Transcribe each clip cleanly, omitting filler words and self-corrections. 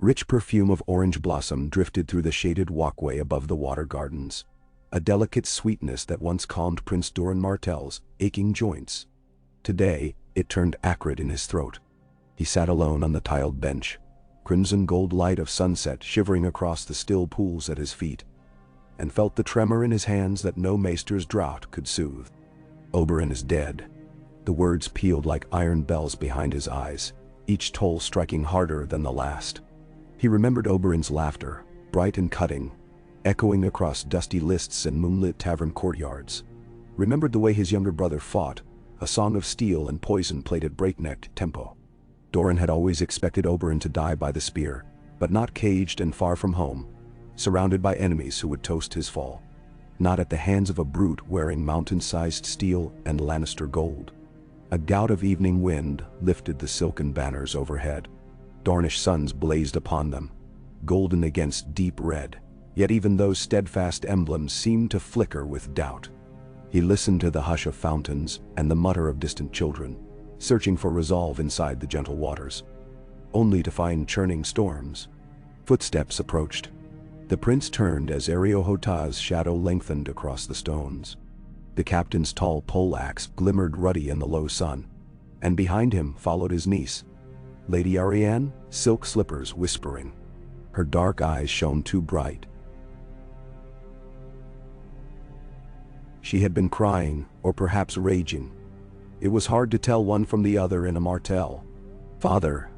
Rich perfume of orange blossom drifted through the shaded walkway above the water gardens, a delicate sweetness that once calmed Prince Doran Martell's aching joints. Today, it turned acrid in his throat. He sat alone on the tiled bench, crimson gold light of sunset shivering across the still pools at his feet, and felt the tremor in his hands that no maester's drought could soothe. Oberyn is dead. The words pealed like iron bells behind his eyes, each toll striking harder than the last. He remembered Oberyn's laughter, bright and cutting, echoing across dusty lists and moonlit tavern courtyards. Remembered the way his younger brother fought, a song of steel and poison played at breakneck tempo. Doran had always expected Oberyn to die by the spear, but not caged and far from home, surrounded by enemies who would toast his fall. Not at the hands of a brute wearing mountain-sized steel and Lannister gold. A gout of evening wind lifted the silken banners overhead. Dornish suns blazed upon them, golden against deep red, yet even those steadfast emblems seemed to flicker with doubt. He listened to the hush of fountains and the mutter of distant children, searching for resolve inside the gentle waters, only to find churning storms. Footsteps approached. The prince turned as Eriohota's shadow lengthened across the stones. The captain's tall poleaxe glimmered ruddy in the low sun, and behind him followed his niece, Lady Arianne, silk slippers whispering. Her dark eyes shone too bright. She had been crying, or perhaps raging. It was hard to tell one from the other in a Martell. "Father."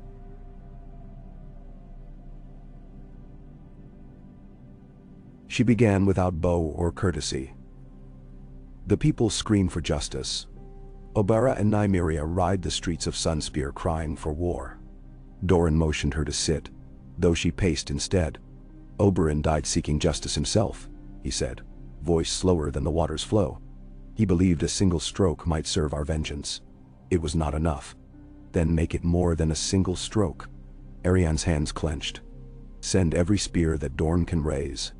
She began without bow or courtesy. The people scream for justice. Oberyn and Nymeria ride the streets of Sunspear crying for war. Doran motioned her to sit, though she paced instead. Oberyn died seeking justice himself, he said, voice slower than the water's flow. He believed a single stroke might serve our vengeance. It was not enough. Then make it more than a single stroke. Arianne's hands clenched. Send every spear that Dorne can raise.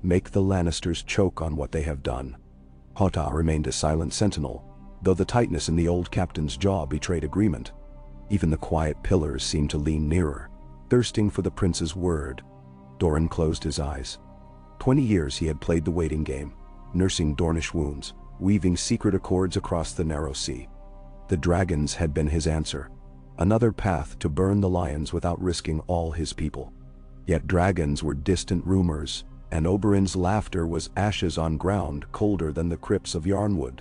Make the Lannisters choke on what they have done. Hota remained a silent sentinel, though the tightness in the old captain's jaw betrayed agreement. Even the quiet pillars seemed to lean nearer, thirsting for the prince's word. Doran closed his eyes. 20 years he had played the waiting game, nursing Dornish wounds, weaving secret accords across the narrow sea. The dragons had been his answer, another path to burn the lions without risking all his people. Yet dragons were distant rumors, and Oberyn's laughter was ashes on ground colder than the crypts of Yarnwood.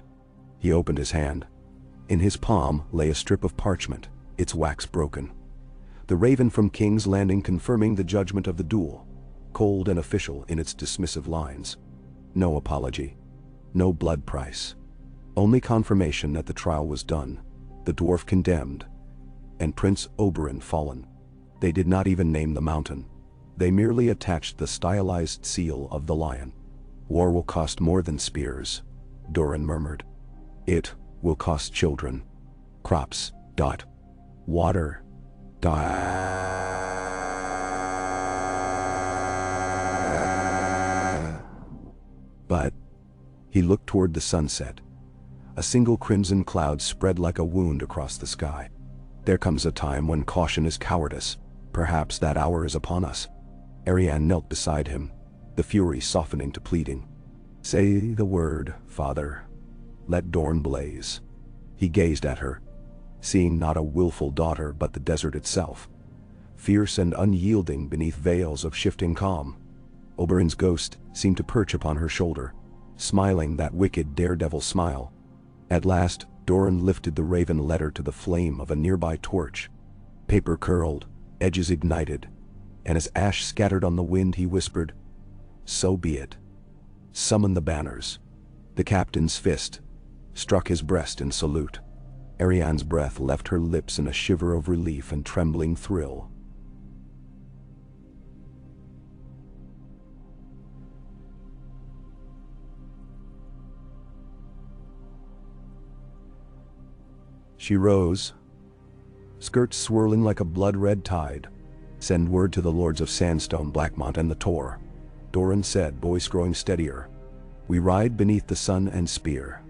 He opened his hand. In his palm lay a strip of parchment, its wax broken. The raven from King's Landing confirming the judgment of the duel, cold and official in its dismissive lines. No apology, no blood price. Only confirmation that the trial was done, the dwarf condemned, and Prince Oberyn fallen. They did not even name the mountain. They merely attached the stylized seal of the lion. War will cost more than spears, Doran murmured. It will cost children, crops, water, But he looked toward the sunset. A single crimson cloud spread like a wound across the sky. There comes a time when caution is cowardice. Perhaps that hour is upon us. Arianne knelt beside him, the fury softening to pleading. Say the word, father. Let Dorne blaze. He gazed at her, seeing not a willful daughter but the desert itself, fierce and unyielding beneath veils of shifting calm. Oberyn's ghost seemed to perch upon her shoulder, smiling that wicked daredevil smile. At last, Doran lifted the raven letter to the flame of a nearby torch. Paper curled, edges ignited, and as ash scattered on the wind he whispered, "So be it. Summon the banners." The captain's fist struck his breast in salute. Arianne's breath left her lips in a shiver of relief and trembling thrill. She rose, skirts swirling like a blood-red tide. Send word to the lords of Sandstone, Blackmont, and the Tor, Doran said, voice growing steadier. We ride beneath the sun and spear.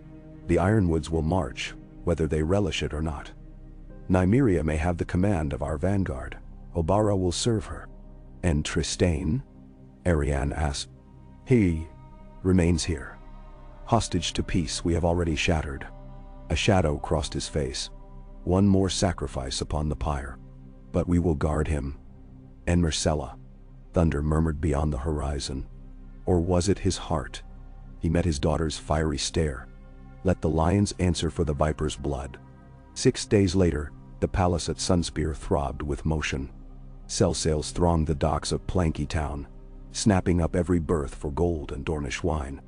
The Ironwoods will march, whether they relish it or not. Nymeria may have the command of our vanguard. Oberyn will serve her. And Trystane? Arianne asked. He remains here. Hostage to peace we have already shattered. A shadow crossed his face. One more sacrifice upon the pyre. But we will guard him. And Myrcella, thunder murmured beyond the horizon. Or was it his heart? He met his daughter's fiery stare. Let the lions answer for the viper's blood. 6 days later, the palace at Sunspear throbbed with motion. Sail sails thronged the docks of Planky Town, snapping up every berth for gold and Dornish wine.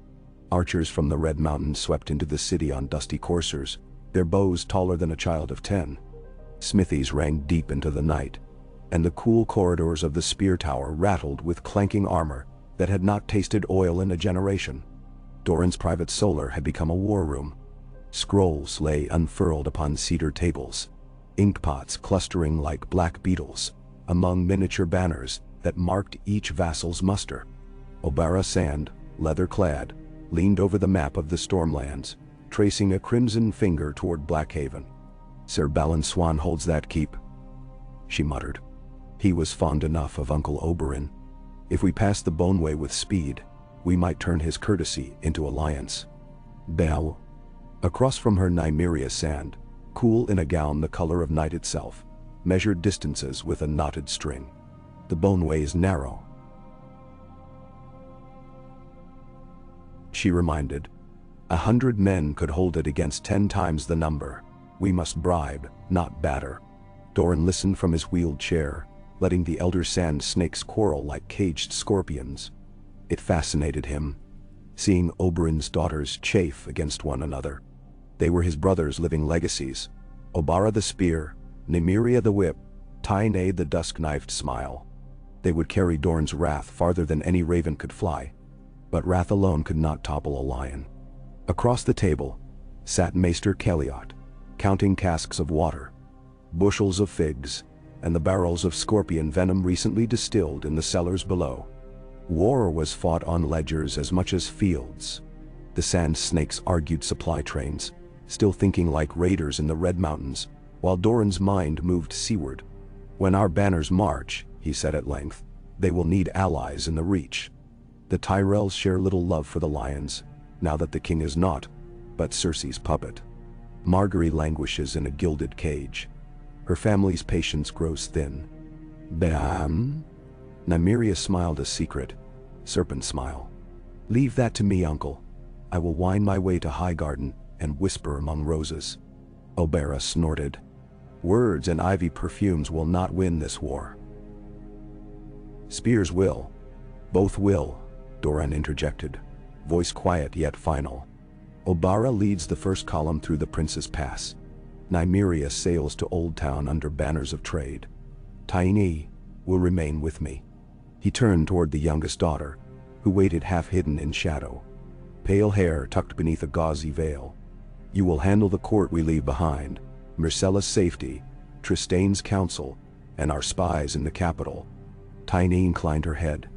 Archers from the Red Mountains swept into the city on dusty coursers, their bows taller than a child of 10. Smithies rang deep into the night, and the cool corridors of the Spear Tower rattled with clanking armor that had not tasted oil in a generation. Doran's private solar had become a war room. Scrolls lay unfurled upon cedar tables, inkpots clustering like black beetles among miniature banners that marked each vassal's muster. Oberyn Sand, leather-clad, leaned over the map of the Stormlands, tracing a crimson finger toward Blackhaven. Sir Balin Swan holds that keep, she muttered. He was fond enough of Uncle Oberyn. If we pass the Boneway with speed, we might turn his courtesy into alliance. Bell. Across from her Nymeria Sand, cool in a gown the color of night itself, measured distances with a knotted string. The Boneway is narrow, she reminded. 100 men could hold it against 10 times the number. We must bribe, not batter. Doran listened from his wheeled chair, letting the elder sand snakes quarrel like caged scorpions. It fascinated him, seeing Oberyn's daughters chafe against one another. They were his brothers' living legacies. Oberyn the spear, Nymeria the whip, Tyne the dusk-knifed smile. They would carry Dorn's wrath farther than any raven could fly, but wrath alone could not topple a lion. Across the table sat Maester Kelliot, counting casks of water, bushels of figs, and the barrels of scorpion venom recently distilled in the cellars below. War was fought on ledgers as much as fields. The sand snakes argued supply trains, still thinking like raiders in the Red Mountains, while Doran's mind moved seaward. When our banners march, he said at length, they will need allies in the Reach. The Tyrells share little love for the lions, now that the king is not, but Cersei's puppet. Margaery languishes in a gilded cage. Her family's patience grows thin. Bam? Nymeria smiled a secret, serpent smile. Leave that to me, uncle. I will wind my way to Highgarden and whisper among roses. Oberyn snorted. Words and ivy perfumes will not win this war. Spears will. Both will, Doran interjected, voice quiet yet final. Oberyn leads the first column through the Prince's Pass. Nymeria sails to Old Town under banners of trade. Tyne will remain with me. He turned toward the youngest daughter, who waited half-hidden in shadow, pale hair tucked beneath a gauzy veil. You will handle the court we leave behind, Myrcella's safety, Trystane's counsel, and our spies in the capital. Tyne inclined her head,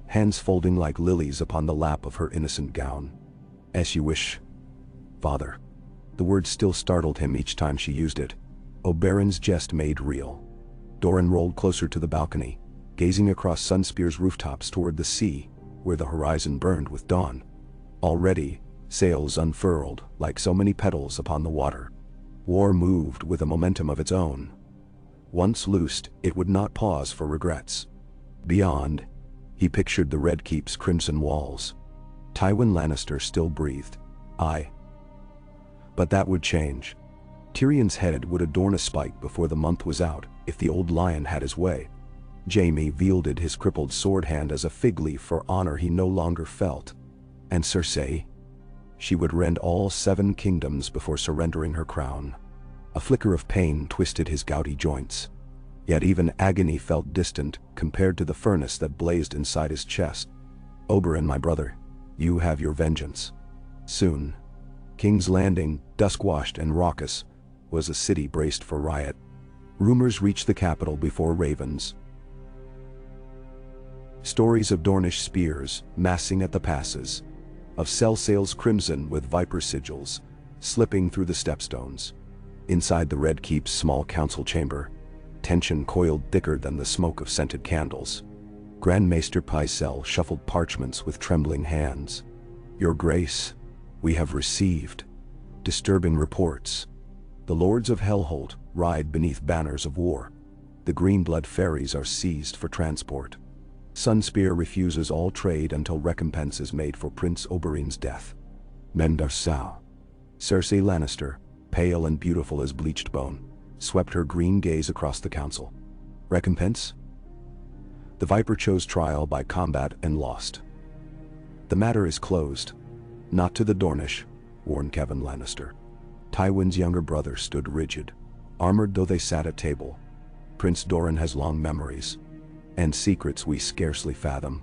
hands folding like lilies upon the lap of her innocent gown. As you wish, father. The word still startled him each time she used it. Oberyn's jest made real. Doran rolled closer to the balcony, gazing across Sunspear's rooftops toward the sea, where the horizon burned with dawn. Already, sails unfurled like so many petals upon the water. War moved with a momentum of its own. Once loosed, it would not pause for regrets. Beyond, he pictured the Red Keep's crimson walls. Tywin Lannister still breathed. Aye. But that would change. Tyrion's head would adorn a spike before the month was out, if the old lion had his way. Jaime wielded his crippled sword hand as a fig leaf for honor he no longer felt. And Cersei? She would rend all 7 kingdoms before surrendering her crown. A flicker of pain twisted his gouty joints. Yet even agony felt distant compared to the furnace that blazed inside his chest. Oberyn, my brother, you have your vengeance. Soon. King's Landing, dusk-washed and raucous, was a city braced for riot. Rumors reached the capital before ravens. Stories of Dornish spears massing at the passes, of cell sails crimson with viper sigils, slipping through the stepstones. Inside the Red Keep's small council chamber, Tension coiled thicker than the smoke of scented candles. Grand Maester Pycelle shuffled parchments with trembling hands. "Your Grace, we have received disturbing reports. The lords of Hellholt ride beneath banners of war. The Greenblood ferries are seized for transport. Sunspear refuses all trade until recompense is made for Prince Oberyn's death. Mendarsau." Cersei Lannister, pale and beautiful as bleached bone, swept her green gaze across the council. "Recompense?" The Viper chose trial by combat and lost. "The matter is closed. Not to the Dornish," warned Kevan Lannister. Tywin's younger brother stood rigid, armored though they sat at table. "Prince Doran has long memories, and secrets we scarcely fathom."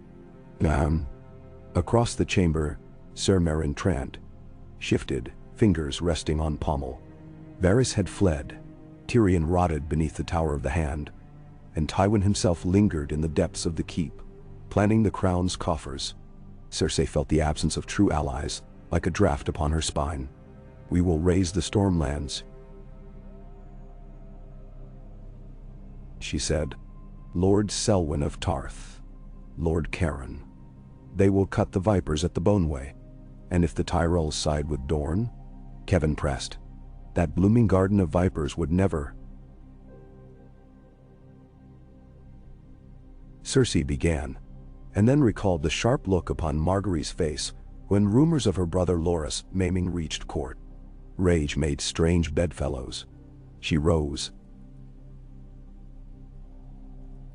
Across the chamber, Ser Meryn Trant shifted, fingers resting on pommel. Varys had fled, Tyrion rotted beneath the Tower of the Hand, and Tywin himself lingered in the depths of the keep, planning the crown's coffers. Cersei felt the absence of true allies, like a draft upon her spine. "We will raise the Stormlands," she said. "Lord Selwyn of Tarth, Lord Caron. They will cut the Vipers at the Boneway. And if the Tyrells side with Dorne?" Kevan pressed. "That blooming garden of Vipers would never—" Cersei began, and then recalled the sharp look upon Margaery's face when rumors of her brother Loras maiming reached court. Rage made strange bedfellows. She rose,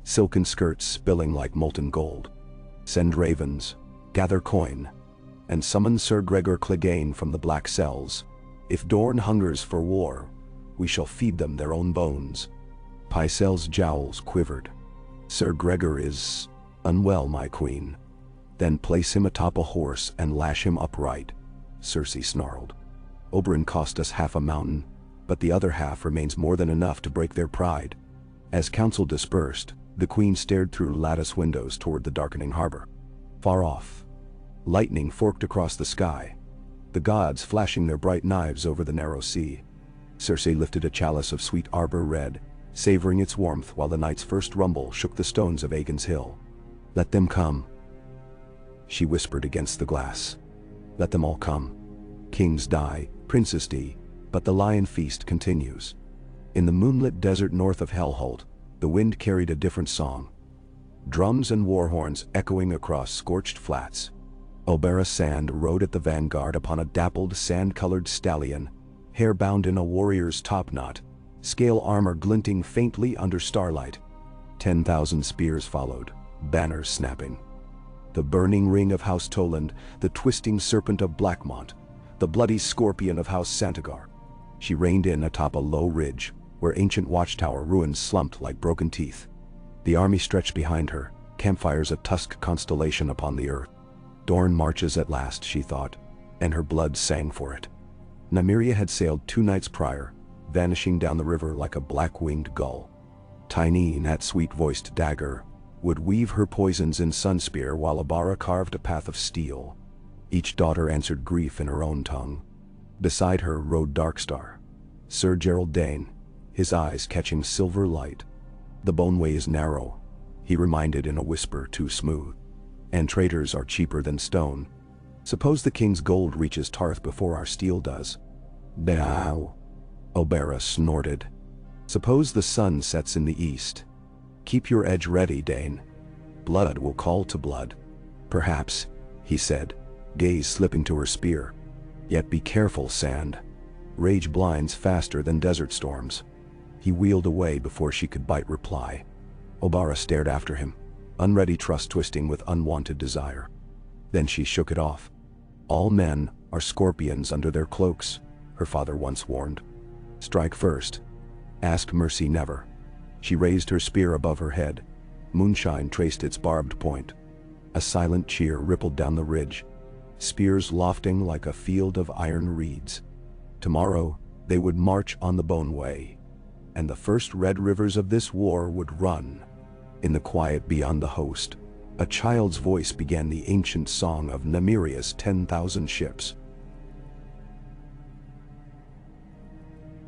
silken skirts spilling like molten gold. "Send ravens, gather coin, and summon Sir Gregor Clegane from the black cells. If Dorne hungers for war, we shall feed them their own bones." Pycelle's jowls quivered. "Sir Gregor is unwell, my queen." "Then place him atop a horse and lash him upright," Cersei snarled. "Oberyn cost us half a mountain, but the other half remains more than enough to break their pride." As council dispersed, the queen stared through lattice windows toward the darkening harbor. Far off, lightning forked across the sky, the gods flashing their bright knives over the narrow sea. Cersei lifted a chalice of sweet arbor red, savoring its warmth while the night's first rumble shook the stones of Aegon's Hill. "Let them come," she whispered against the glass. "Let them all come. Kings die, princes die, but the Lion Feast continues." In the moonlit desert north of Hellholt, the wind carried a different song. Drums and war horns echoing across scorched flats. Oberyn Sand rode at the vanguard upon a dappled sand-colored stallion, hair bound in a warrior's topknot, scale armor glinting faintly under starlight. 10,000 spears followed, banners snapping. The burning ring of House Toland, the twisting serpent of Blackmont, the bloody scorpion of House Santagar. She reined in atop a low ridge, where ancient watchtower ruins slumped like broken teeth. The army stretched behind her, campfires a tusk constellation upon the earth. Dorne marches at last, she thought, and her blood sang for it. Nymeria had sailed 2 nights prior, vanishing down the river like a black-winged gull. Tyene, that sweet-voiced dagger, would weave her poisons in Sunspear while Abara carved a path of steel. Each daughter answered grief in her own tongue. Beside her rode Darkstar, Sir Gerald Dane, his eyes catching silver light. "The Boneway is narrow," he reminded in a whisper too smooth. "And traitors are cheaper than stone. Suppose the king's gold reaches Tarth before our steel does." "Bow," Oberyn snorted. "Suppose the sun sets in the east. Keep your edge ready, Dane. Blood will call to blood." "Perhaps," he said, gaze slipping to her spear. "Yet be careful, Sand. Rage blinds faster than desert storms." He wheeled away before she could bite reply. Oberyn stared after him, unready trust twisting with unwanted desire. Then she shook it off. "All men are scorpions under their cloaks," her father once warned. "Strike first. Ask mercy never." She raised her spear above her head. Moonshine traced its barbed point. A silent cheer rippled down the ridge, spears lofting like a field of iron reeds. Tomorrow they would march on the Boneway, and the first red rivers of this war would run. In the quiet beyond the host, a child's voice began the ancient song of Nymeria's 10,000 ships.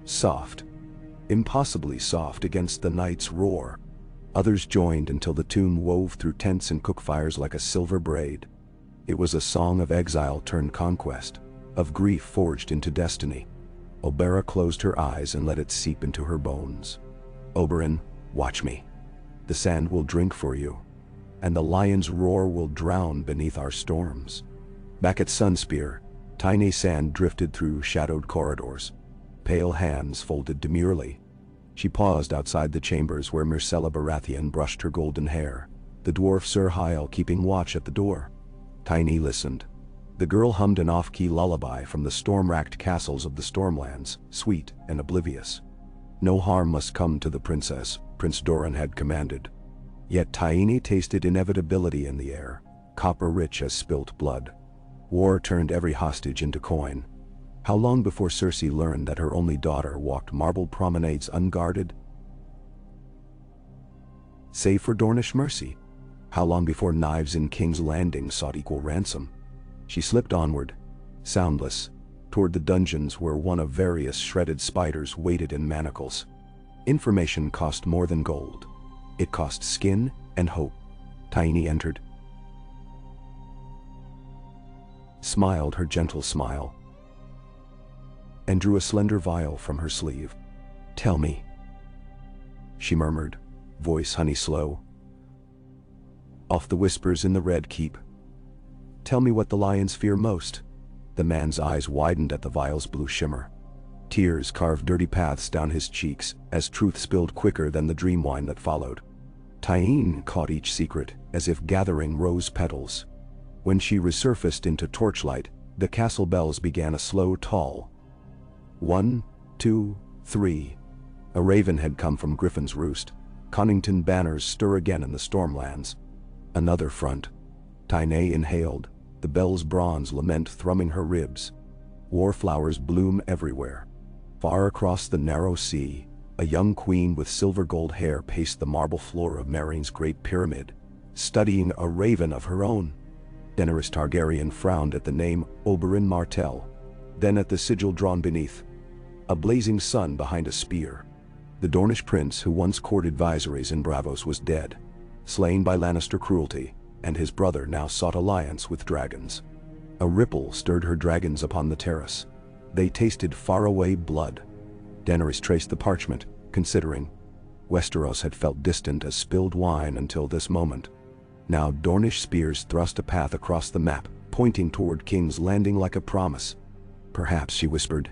Soft, impossibly soft against the night's roar. Others joined until the tune wove through tents and cookfires like a silver braid. It was a song of exile turned conquest, of grief forged into destiny. Oberyn closed her eyes and let it seep into her bones. Oberyn, watch me. The sand will drink for you, and the lion's roar will drown beneath our storms. Back at Sunspear, tiny sand drifted through shadowed corridors. Pale hands folded demurely. She paused outside the chambers where Myrcella Baratheon brushed her golden hair, the dwarf Sir Hyle keeping watch at the door. Tiny listened. The girl hummed an off-key lullaby from the storm-racked castles of the Stormlands, sweet and oblivious. No harm must come to the princess, Prince Doran had commanded. Yet Tiny tasted inevitability in the air, copper-rich as spilt blood. War turned every hostage into coin. How long before Cersei learned that her only daughter walked marble promenades unguarded? Save for Dornish mercy. How long before knives in King's Landing sought equal ransom? She slipped onward, soundless, toward the dungeons where one of various shredded spiders waited in manacles. Information cost more than gold. It cost skin and hope. Tiny entered, smiled her gentle smile, and drew a slender vial from her sleeve. "Tell me," she murmured, voice honey-slow, off the whispers in the Red Keep. "Tell me what the lions fear most." The man's eyes widened at the vial's blue shimmer. Tears carved dirty paths down his cheeks as truth spilled quicker than the dream wine that followed. Tyene caught each secret as if gathering rose petals. When she resurfaced into torchlight, the castle bells began a slow toll. 1, 2, 3. A raven had come from Griffin's Roost. Connington banners stir again in the Stormlands. Another front. Tyene inhaled, the bell's bronze lament thrumming her ribs. War flowers bloom everywhere. Far across the narrow sea, a young queen with silver-gold hair paced the marble floor of Meereen's great pyramid, studying a raven of her own. Daenerys Targaryen frowned at the name Doran Martell, then at the sigil drawn beneath. A blazing sun behind a spear. The Dornish prince who once courted Viserys in Braavos was dead, slain by Lannister cruelty, and his brother now sought alliance with dragons. A ripple stirred her dragons upon the terrace. They tasted faraway blood. Daenerys traced the parchment, considering. Westeros had felt distant as spilled wine until this moment. Now Dornish spears thrust a path across the map, pointing toward King's Landing like a promise. "Perhaps," she whispered,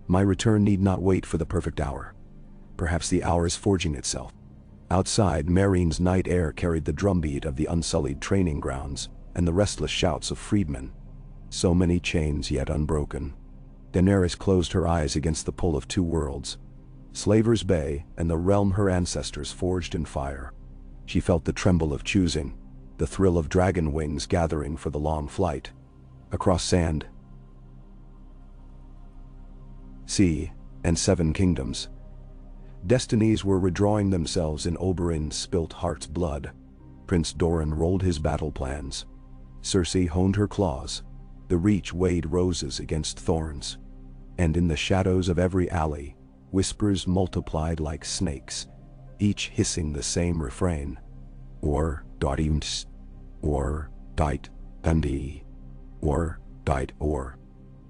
"my return need not wait for the perfect hour. Perhaps the hour is forging itself." Outside, Meereen's night air carried the drumbeat of the unsullied training grounds and the restless shouts of freedmen. So many chains yet unbroken. Daenerys closed her eyes against the pull of two worlds, Slaver's Bay and the realm her ancestors forged in fire. She felt the tremble of choosing, the thrill of dragon wings gathering for the long flight. Across sand, sea, and 7 kingdoms, destinies were redrawing themselves in Oberyn's spilt heart's blood. Prince Doran rolled his battle plans. Cersei honed her claws. The Reach weighed roses against thorns. And in the shadows of every alley, whispers multiplied like snakes, each hissing the same refrain. Or dottims, or dight undi, or dight or.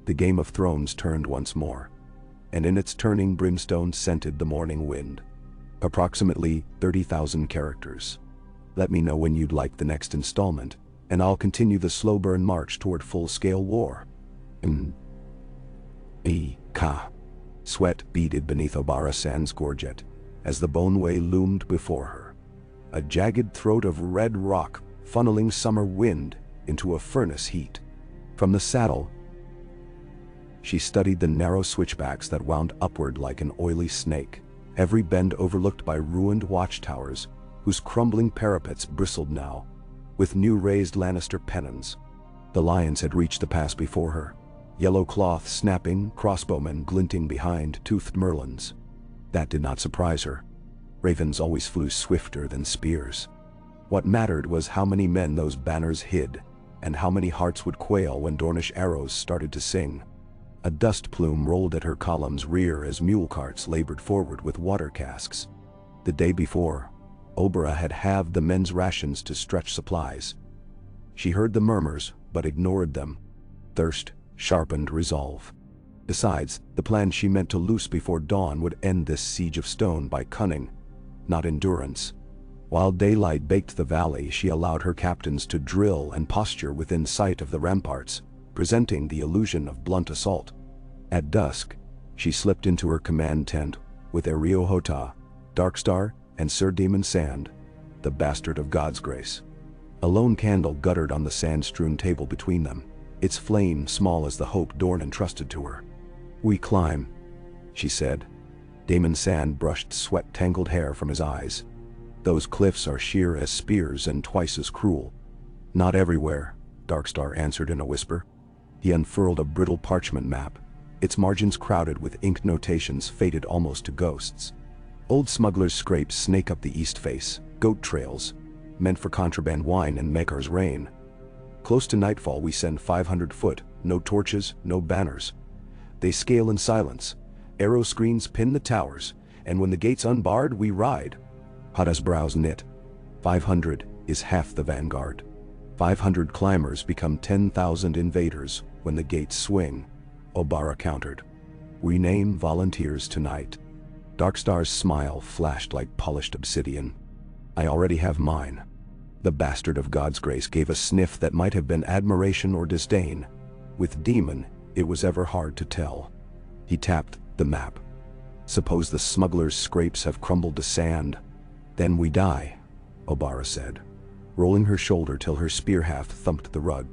The Game of Thrones turned once more, and in its turning brimstone scented the morning wind. Approximately 30,000 characters. Let me know when you'd like the next installment, and I'll continue the slow burn march toward full-scale war. Ka. Sweat beaded beneath Obara Sand's gorget as the boneway loomed before her. A jagged throat of red rock funneling summer wind into a furnace heat. From the saddle, she studied the narrow switchbacks that wound upward like an oily snake, every bend overlooked by ruined watchtowers whose crumbling parapets bristled now with new raised Lannister pennons. The lions had reached the pass before her, yellow cloth snapping, crossbowmen glinting behind toothed merlins. That did not surprise her. Ravens always flew swifter than spears. What mattered was how many men those banners hid, and how many hearts would quail when Dornish arrows started to sing. A dust plume rolled at her column's rear as mule carts labored forward with water casks. The day before, Oberyn had halved the men's rations to stretch supplies. She heard the murmurs, but ignored them. Thirst sharpened resolve. Besides, the plan she meant to loose before dawn would end this siege of stone by cunning, not endurance. While daylight baked the valley, she allowed her captains to drill and posture within sight of the ramparts, presenting the illusion of blunt assault. At dusk, she slipped into her command tent with Eriohota, Darkstar, and Sir Demon Sand, the bastard of God's grace. A lone candle guttered on the sand-strewn table between them, its flame small as the hope Doran entrusted to her. "We climb," she said. Damon Sand brushed sweat-tangled hair from his eyes. "Those cliffs are sheer as spears and twice as cruel." "Not everywhere," Darkstar answered in a whisper. He unfurled a brittle parchment map, its margins crowded with ink notations faded almost to ghosts. Old smugglers' scrapes snake up the east face, goat trails, meant for contraband wine and Makar's rain. Close to nightfall we send 500 foot, no torches, no banners. They scale in silence, arrow screens pin the towers, and when the gates unbarred we ride. Hada's brows knit. 500 is half the vanguard. 500 climbers become 10,000 invaders when the gates swing, Oberyn countered. "We name volunteers tonight." Darkstar's smile flashed like polished obsidian. "I already have mine." The bastard of God's grace gave a sniff that might have been admiration or disdain. With Demon, it was ever hard to tell. He tapped the map. "Suppose the smuggler's scrapes have crumbled to sand. Then we die," Oberyn said, rolling her shoulder till her spear haft thumped the rug.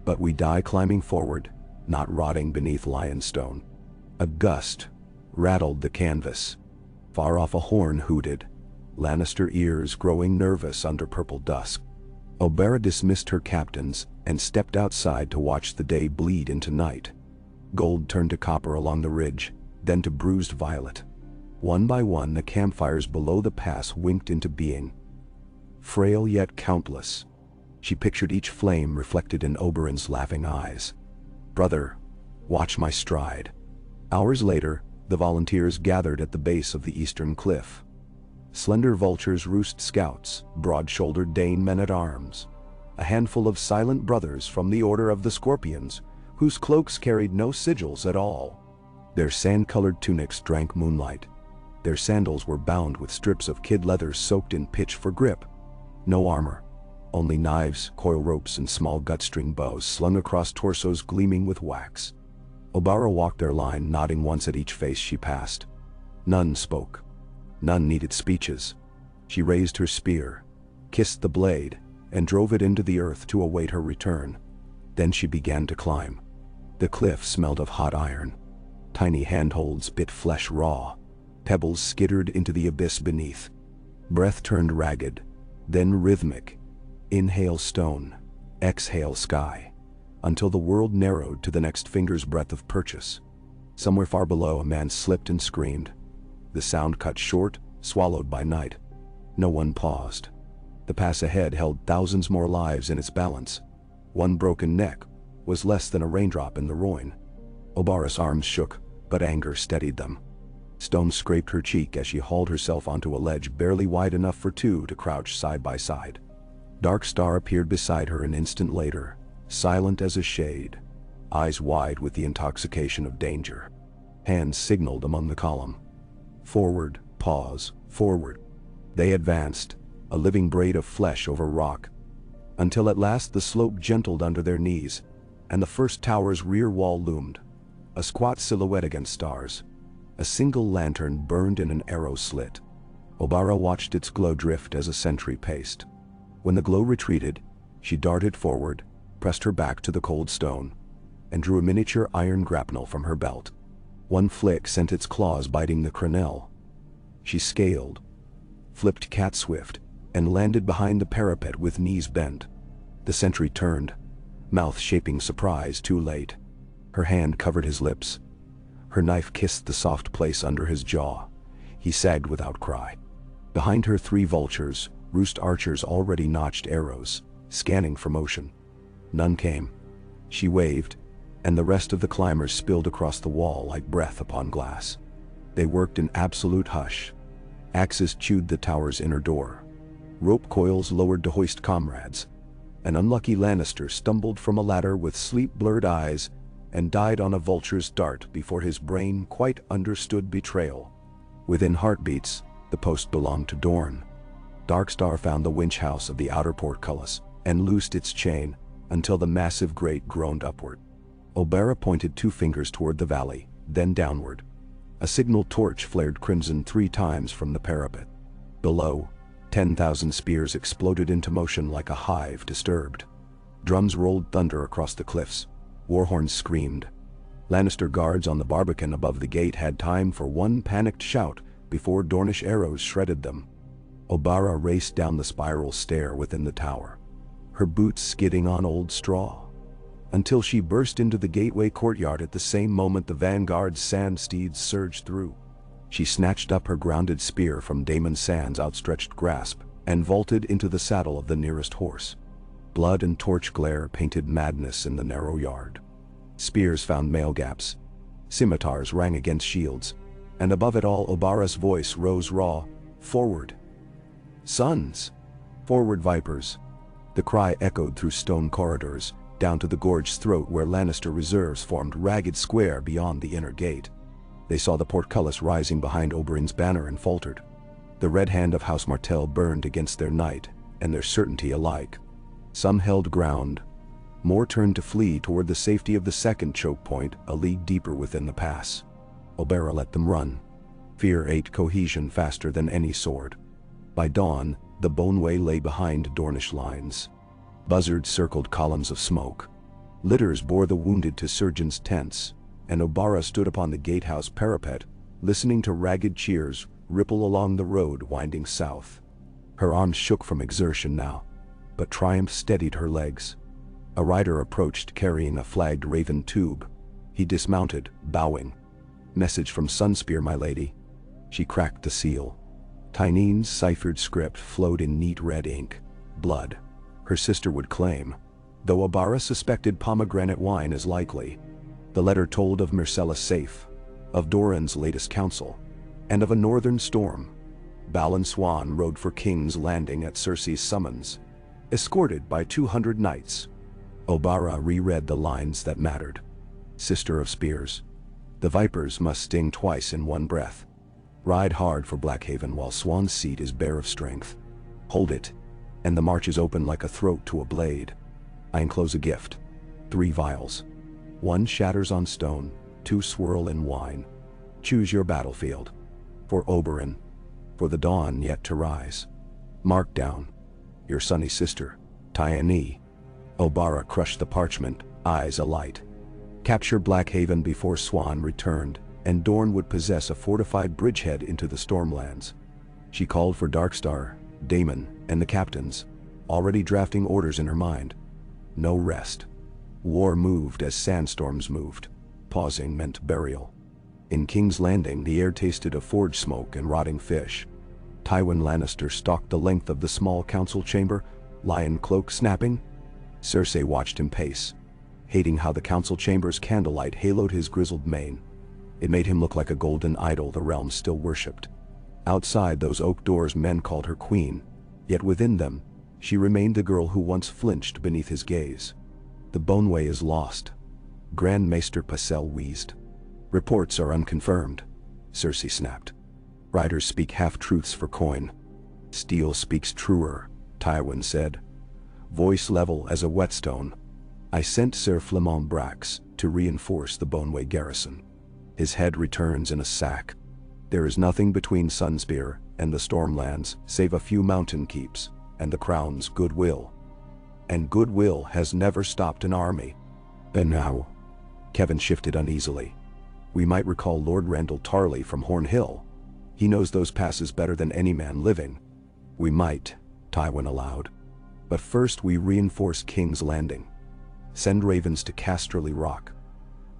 "But we die climbing forward, not rotting beneath lionstone." A gust rattled the canvas. Far off a horn hooted, Lannister ears growing nervous under purple dusk. Oberyn dismissed her captains and stepped outside to watch the day bleed into night. Gold turned to copper along the ridge, then to bruised violet. One by one the campfires below the pass winked into being. Frail yet countless. She pictured each flame reflected in Oberyn's laughing eyes. "Brother, watch my stride." Hours later, the volunteers gathered at the base of the eastern cliff. Slender vultures roost scouts, broad-shouldered Dane men-at-arms. A handful of silent brothers from the Order of the Scorpions, whose cloaks carried no sigils at all. Their sand-colored tunics drank moonlight. Their sandals were bound with strips of kid leather soaked in pitch for grip. No armor, only knives, coil ropes, and small gut-string bows slung across torsos gleaming with wax. Oberyn walked their line, nodding once at each face she passed. None spoke. None needed speeches. She raised her spear, kissed the blade, and drove it into the earth to await her return. Then she began to climb. The cliff smelled of hot iron. Tiny handholds bit flesh raw. Pebbles skittered into the abyss beneath. Breath turned ragged, then rhythmic. Inhale stone, exhale sky, until the world narrowed to the next finger's breadth of purchase. Somewhere far below, a man slipped and screamed. The sound cut short, swallowed by night. No one paused. The pass ahead held thousands more lives in its balance. One broken neck was less than a raindrop in the Rhoyne. Oberyn's arms shook, but anger steadied them. Stone scraped her cheek as she hauled herself onto a ledge barely wide enough for two to crouch side by side. Darkstar appeared beside her an instant later, silent as a shade, eyes wide with the intoxication of danger. Hands signaled among the column. Forward, pause, forward. They advanced, a living braid of flesh over rock, until at last the slope gentled under their knees, and the first tower's rear wall loomed, a squat silhouette against stars. A single lantern burned in an arrow slit. Oberyn watched its glow drift as a sentry paced. When the glow retreated, she darted forward, pressed her back to the cold stone, and drew a miniature iron grapnel from her belt. One flick sent its claws biting the crenelle. She scaled, flipped cat-swift, and landed behind the parapet with knees bent. The sentry turned, mouth shaping surprise too late. Her hand covered his lips. Her knife kissed the soft place under his jaw. He sagged without cry. Behind her, 3 vultures, roost archers already notched arrows, scanning for motion. None came. She waved, and the rest of the climbers spilled across the wall like breath upon glass. They worked in absolute hush. Axes chewed the tower's inner door. Rope coils lowered to hoist comrades. An unlucky Lannister stumbled from a ladder with sleep-blurred eyes and died on a vulture's dart before his brain quite understood betrayal. Within heartbeats, the post belonged to Doran. Darkstar found the winch house of the outer portcullis and loosed its chain until the massive grate groaned upward. Oberyn pointed 2 fingers toward the valley, then downward. A signal torch flared crimson 3 times from the parapet. Below, 10,000 spears exploded into motion like a hive disturbed. Drums rolled thunder across the cliffs. Warhorns screamed. Lannister guards on the barbican above the gate had time for one panicked shout before Dornish arrows shredded them. Oberyn raced down the spiral stair within the tower, her boots skidding on old straw, until she burst into the gateway courtyard at the same moment the vanguard's sand steeds surged through. She snatched up her grounded spear from Daemon Sand's outstretched grasp and vaulted into the saddle of the nearest horse. Blood and torch glare painted madness in the narrow yard. Spears found mail gaps. Scimitars rang against shields. And above it all, Oberyn's voice rose raw, "Forward! Sons! Forward, Vipers!" The cry echoed through stone corridors, down to the gorge's throat where Lannister reserves formed ragged square beyond the inner gate. They saw the portcullis rising behind Oberyn's banner and faltered. The red hand of House Martell burned against their knight and their certainty alike. Some held ground. More turned to flee toward the safety of the second choke point, a league deeper within the pass. Oberyn let them run. Fear ate cohesion faster than any sword. By dawn, the Boneway lay behind Dornish lines. Buzzards circled columns of smoke. Litters bore the wounded to surgeons' tents, and Oberyn stood upon the gatehouse parapet, listening to ragged cheers ripple along the road winding south. Her arms shook from exertion now, but triumph steadied her legs. A rider approached carrying a flagged raven tube. He dismounted, bowing. "Message from Sunspear, my lady." She cracked the seal. Tynene's ciphered script flowed in neat red ink. Blood. Her sister would claim, though Oberyn suspected pomegranate wine is likely. The letter told of Myrcella's safe, of Doran's latest counsel, and of a northern storm. Balon Swan rode for King's Landing at Cersei's summons, escorted by 200 knights. Oberyn reread the lines that mattered. Sister of Spears. The Vipers must sting twice in one breath. Ride hard for Blackhaven while Swan's seat is bare of strength. Hold it, and the march is open like a throat to a blade. I enclose a gift. 3 vials. 1 shatters on stone, 2 swirl in wine. Choose your battlefield. For Oberyn. For the dawn yet to rise. Mark down. Your sunny sister, Tyene. Oberyn crushed the parchment, eyes alight. Capture Blackhaven before Swan returned, and Dorne would possess a fortified bridgehead into the Stormlands. She called for Darkstar, Daemon, and the captains, already drafting orders in her mind. No rest. War moved as sandstorms moved. Pausing meant burial. In King's Landing, the air tasted of forge smoke and rotting fish. Tywin Lannister stalked the length of the small council chamber, lion cloak snapping. Cersei watched him pace, hating how the council chamber's candlelight haloed his grizzled mane. It made him look like a golden idol the realm still worshipped. Outside those oak doors men called her queen, yet within them, she remained the girl who once flinched beneath his gaze. The Boneway is lost. Grand Maester Pycelle wheezed. Reports are unconfirmed, Cersei snapped. Riders speak half-truths for coin. Steel speaks truer, Tywin said. Voice level as a whetstone. I sent Ser Flamand Brax to reinforce the Boneway garrison. His head returns in a sack. There is nothing between Sunspear and the Stormlands save a few mountain keeps and the Crown's goodwill. And goodwill has never stopped an army. And now, Kevin shifted uneasily. We might recall Lord Randall Tarley from Horn Hill. He knows those passes better than any man living. We might, Tywin allowed. But first we reinforce King's Landing. Send ravens to Casterly Rock.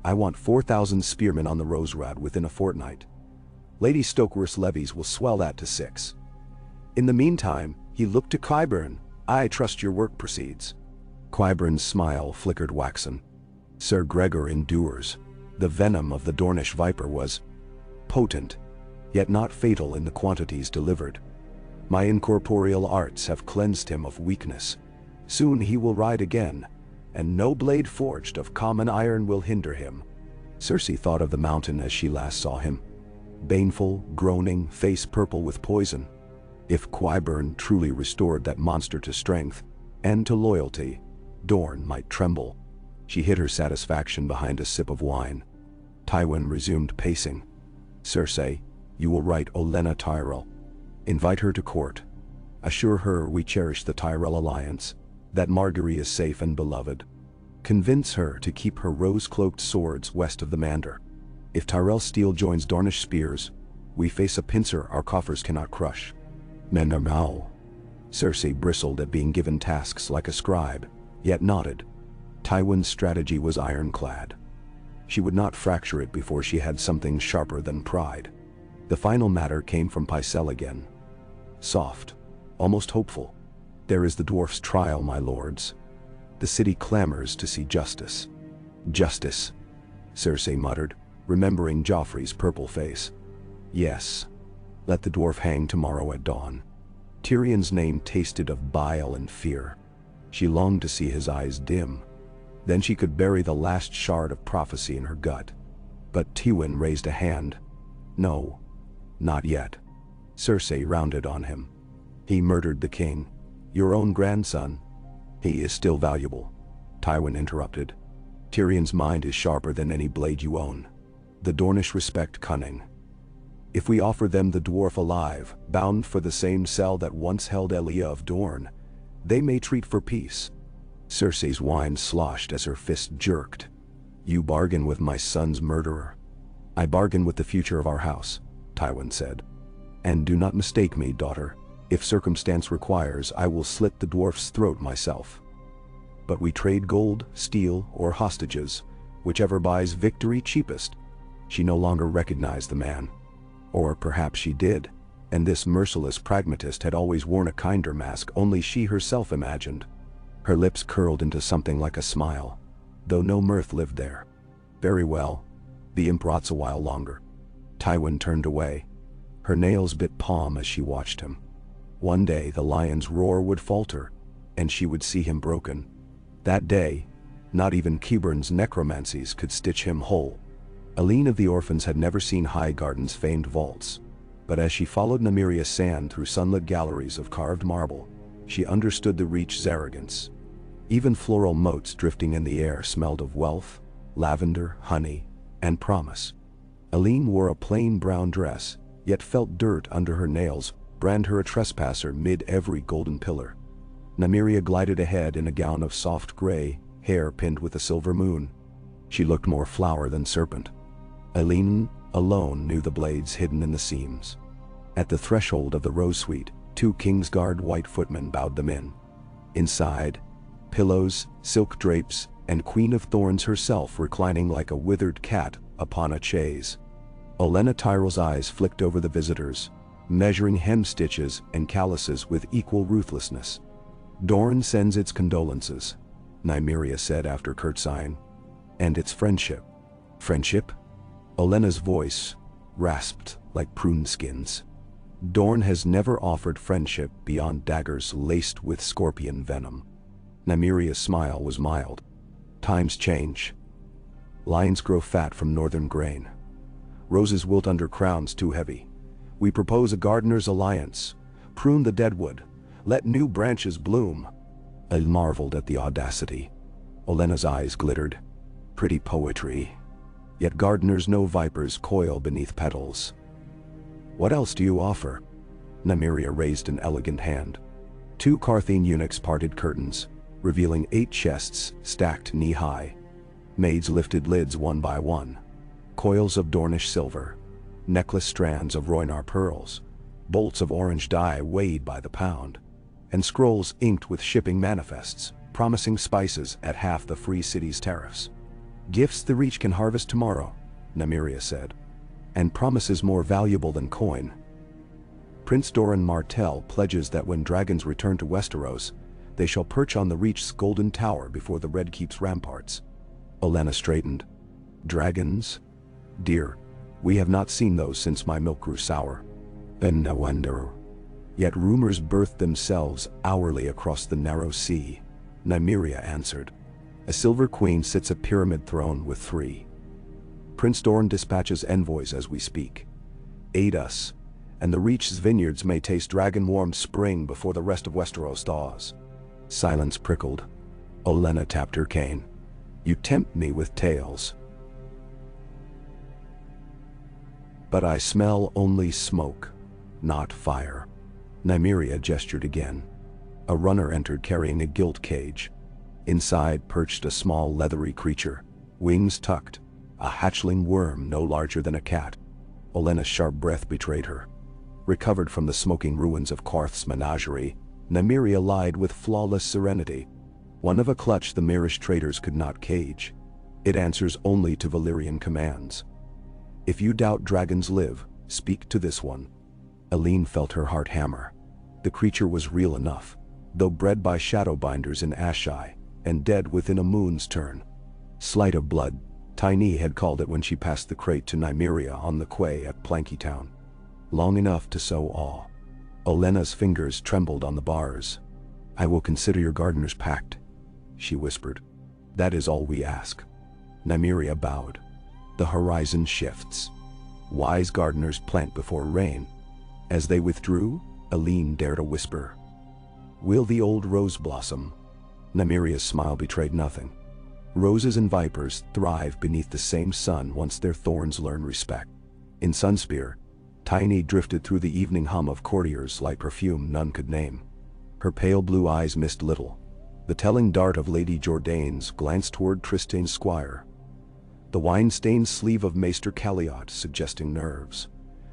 I want 4,000 spearmen on the Roserad within a fortnight. Lady Stokeworth's levies will swell that to 6. In the meantime, he looked to Qyburn. I trust your work proceeds. Qyburn's smile flickered waxen. Sir Gregor endures. The venom of the Dornish viper was potent, yet not fatal in the quantities delivered. My incorporeal arts have cleansed him of weakness. Soon he will ride again, and no blade forged of common iron will hinder him. Cersei thought of the mountain as she last saw him. Baneful, groaning, face purple with poison. If Qyburn truly restored that monster to strength, and to loyalty, Dorne might tremble. She hid her satisfaction behind a sip of wine. Tywin resumed pacing. Cersei, you will write Olenna Tyrell. Invite her to court. Assure her we cherish the Tyrell alliance, that Margaery is safe and beloved. Convince her to keep her rose-cloaked swords west of the Mander. If Tyrell steel joins Dornish spears, we face a pincer our coffers cannot crush. Menarmal. Cersei bristled at being given tasks like a scribe, yet nodded. Tywin's strategy was ironclad. She would not fracture it before she had something sharper than pride. The final matter came from Pycelle again. Soft, almost hopeful. There is the dwarf's trial, my lords. The city clamors to see justice. Justice, Cersei muttered, remembering Joffrey's purple face. Yes. Let the dwarf hang tomorrow at dawn. Tyrion's name tasted of bile and fear. She longed to see his eyes dim. Then she could bury the last shard of prophecy in her gut. But Tywin raised a hand. No, not yet. Cersei rounded on him. He murdered the king. Your own grandson. He is still valuable. Tywin interrupted. Tyrion's mind is sharper than any blade you own. The Dornish respect cunning. If we offer them the dwarf alive, bound for the same cell that once held Elia of Dorne, they may treat for peace. Cersei's wine sloshed as her fist jerked. You bargain with my son's murderer. I bargain with the future of our house, Tywin said. And do not mistake me, daughter. If circumstance requires, I will slit the dwarf's throat myself. But we trade gold, steel, or hostages, whichever buys victory cheapest. She no longer recognized the man. Or perhaps she did, and this merciless pragmatist had always worn a kinder mask only she herself imagined. Her lips curled into something like a smile, though no mirth lived there. Very well. The imp rots a while longer. Tywin turned away. Her nails bit palm as she watched him. One day the lion's roar would falter, and she would see him broken. That day, not even Qyburn's necromancies could stitch him whole. Aline of the Orphans had never seen Highgarden's famed vaults, but as she followed Nymeria Sand through sunlit galleries of carved marble, she understood the Reach's arrogance. Even floral moats drifting in the air smelled of wealth, lavender, honey, and promise. Aline wore a plain brown dress, yet felt dirt under her nails, brand her a trespasser mid every golden pillar. Nymeria glided ahead in a gown of soft gray, hair pinned with a silver moon. She looked more flower than serpent. Aline alone knew the blades hidden in the seams. At the threshold of the Rose Suite, 2 Kingsguard white footmen bowed them in. Inside, pillows, silk drapes, and Queen of Thorns herself reclining like a withered cat upon a chaise. Olenna Tyrell's eyes flicked over the visitors, measuring hem stitches and calluses with equal ruthlessness. Dorne sends its condolences, Nymeria said after curtsying. And its friendship. Friendship? Olenna's voice rasped like prune skins. Dorne has never offered friendship beyond daggers laced with scorpion venom. Nymeria's smile was mild. Times change. Lions grow fat from northern grain. Roses wilt under crowns too heavy. We propose a gardener's alliance. Prune the deadwood. Let new branches bloom. I marveled at the audacity. Olenna's eyes glittered. Pretty poetry. Yet gardeners know vipers coil beneath petals. What else do you offer? Nymeria raised an elegant hand. 2 Carthene eunuchs parted curtains, revealing 8 chests stacked knee-high. Maids lifted lids one by one. Coils of Dornish silver, necklace strands of Rhoynar pearls, bolts of orange dye weighed by the pound, and scrolls inked with shipping manifests, promising spices at half the free city's tariffs. Gifts the Reach can harvest tomorrow, Nymeria said, and promises more valuable than coin. Prince Doran Martell pledges that when dragons return to Westeros, they shall perch on the Reach's golden tower before the Red Keep's ramparts. Olenna straightened. Dragons? Dear, we have not seen those since my milk grew sour. And no wonder. Yet rumors birthed themselves hourly across the narrow sea. Nymeria answered. A silver queen sits a pyramid throne with 3. Prince Doran dispatches envoys as we speak. Aid us, and the Reach's vineyards may taste dragon-warmed spring before the rest of Westeros thaws. Silence prickled. Olenna tapped her cane. You tempt me with tales. But I smell only smoke, not fire. Nymeria gestured again. A runner entered carrying a gilt cage. Inside perched a small leathery creature, wings tucked, a hatchling worm no larger than a cat. Olenna's sharp breath betrayed her. Recovered from the smoking ruins of Qarth's menagerie, Nymeria lied with flawless serenity. One of a clutch the Myrish traders could not cage. It answers only to Valyrian commands. If you doubt dragons live, speak to this one. Aline felt her heart hammer. The creature was real enough, though bred by shadowbinders in Ashai, and dead within a moon's turn. Sleight of blood, Tiny had called it when she passed the crate to Nymeria on the quay at Plankytown. Long enough to sow awe. Olenna's fingers trembled on the bars. I will consider your gardener's pact, she whispered. That is all we ask. Nymeria bowed. The horizon shifts. Wise gardeners plant before rain. As they withdrew, Aline dared a whisper. Will the old rose blossom? Nymeria's smile betrayed nothing. Roses and vipers thrive beneath the same sun once their thorns learn respect. In Sunspear, Tiny drifted through the evening hum of courtiers like perfume none could name. Her pale blue eyes missed little. The telling dart of Lady Jordanes glanced toward Tristane's squire. The wine-stained sleeve of Maester Calliot suggesting nerves.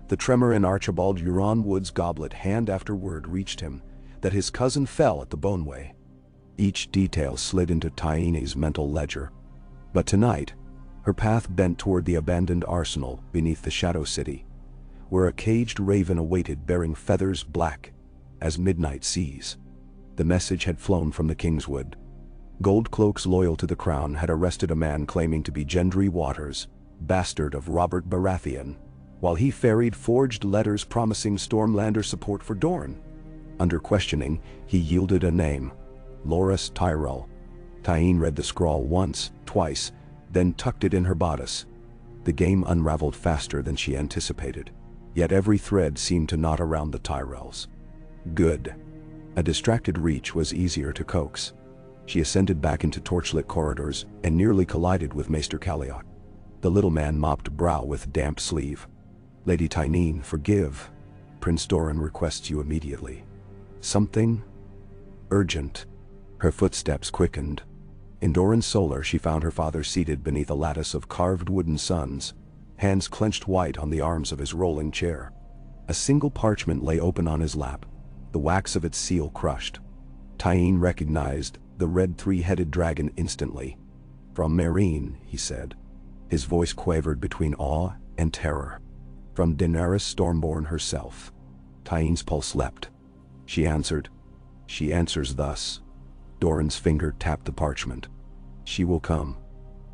The tremor in Archibald Euron Wood's goblet hand after word reached him that his cousin fell at the Boneway. Each detail slid into Tyne's mental ledger. But tonight, her path bent toward the abandoned arsenal beneath the Shadow City, where a caged raven awaited bearing feathers black as midnight seas. The message had flown from the Kingswood. Goldcloaks loyal to the crown had arrested a man claiming to be Gendry Waters, bastard of Robert Baratheon, while he ferried forged letters promising Stormlander support for Dorne. Under questioning, he yielded a name, Loras Tyrell. Tyene read the scrawl once, twice, then tucked it in her bodice. The game unraveled faster than she anticipated, yet every thread seemed to knot around the Tyrells. Good. A distracted Reach was easier to coax. She ascended back into torchlit corridors and nearly collided with Maester Calliot. The little man mopped brow with damp sleeve. Lady Tyene, forgive. Prince Doran requests you immediately. Something urgent. Her footsteps quickened. In Doran's solar she found her father seated beneath a lattice of carved wooden suns, hands clenched white on the arms of his rolling chair. A single parchment lay open on his lap, the wax of its seal crushed. Tyene recognized the red three-headed dragon instantly. From Meereen, he said. His voice quavered between awe and terror. From Daenerys Stormborn herself. Tyene's pulse leapt. She answered. She answers thus. Doran's finger tapped the parchment. She will come.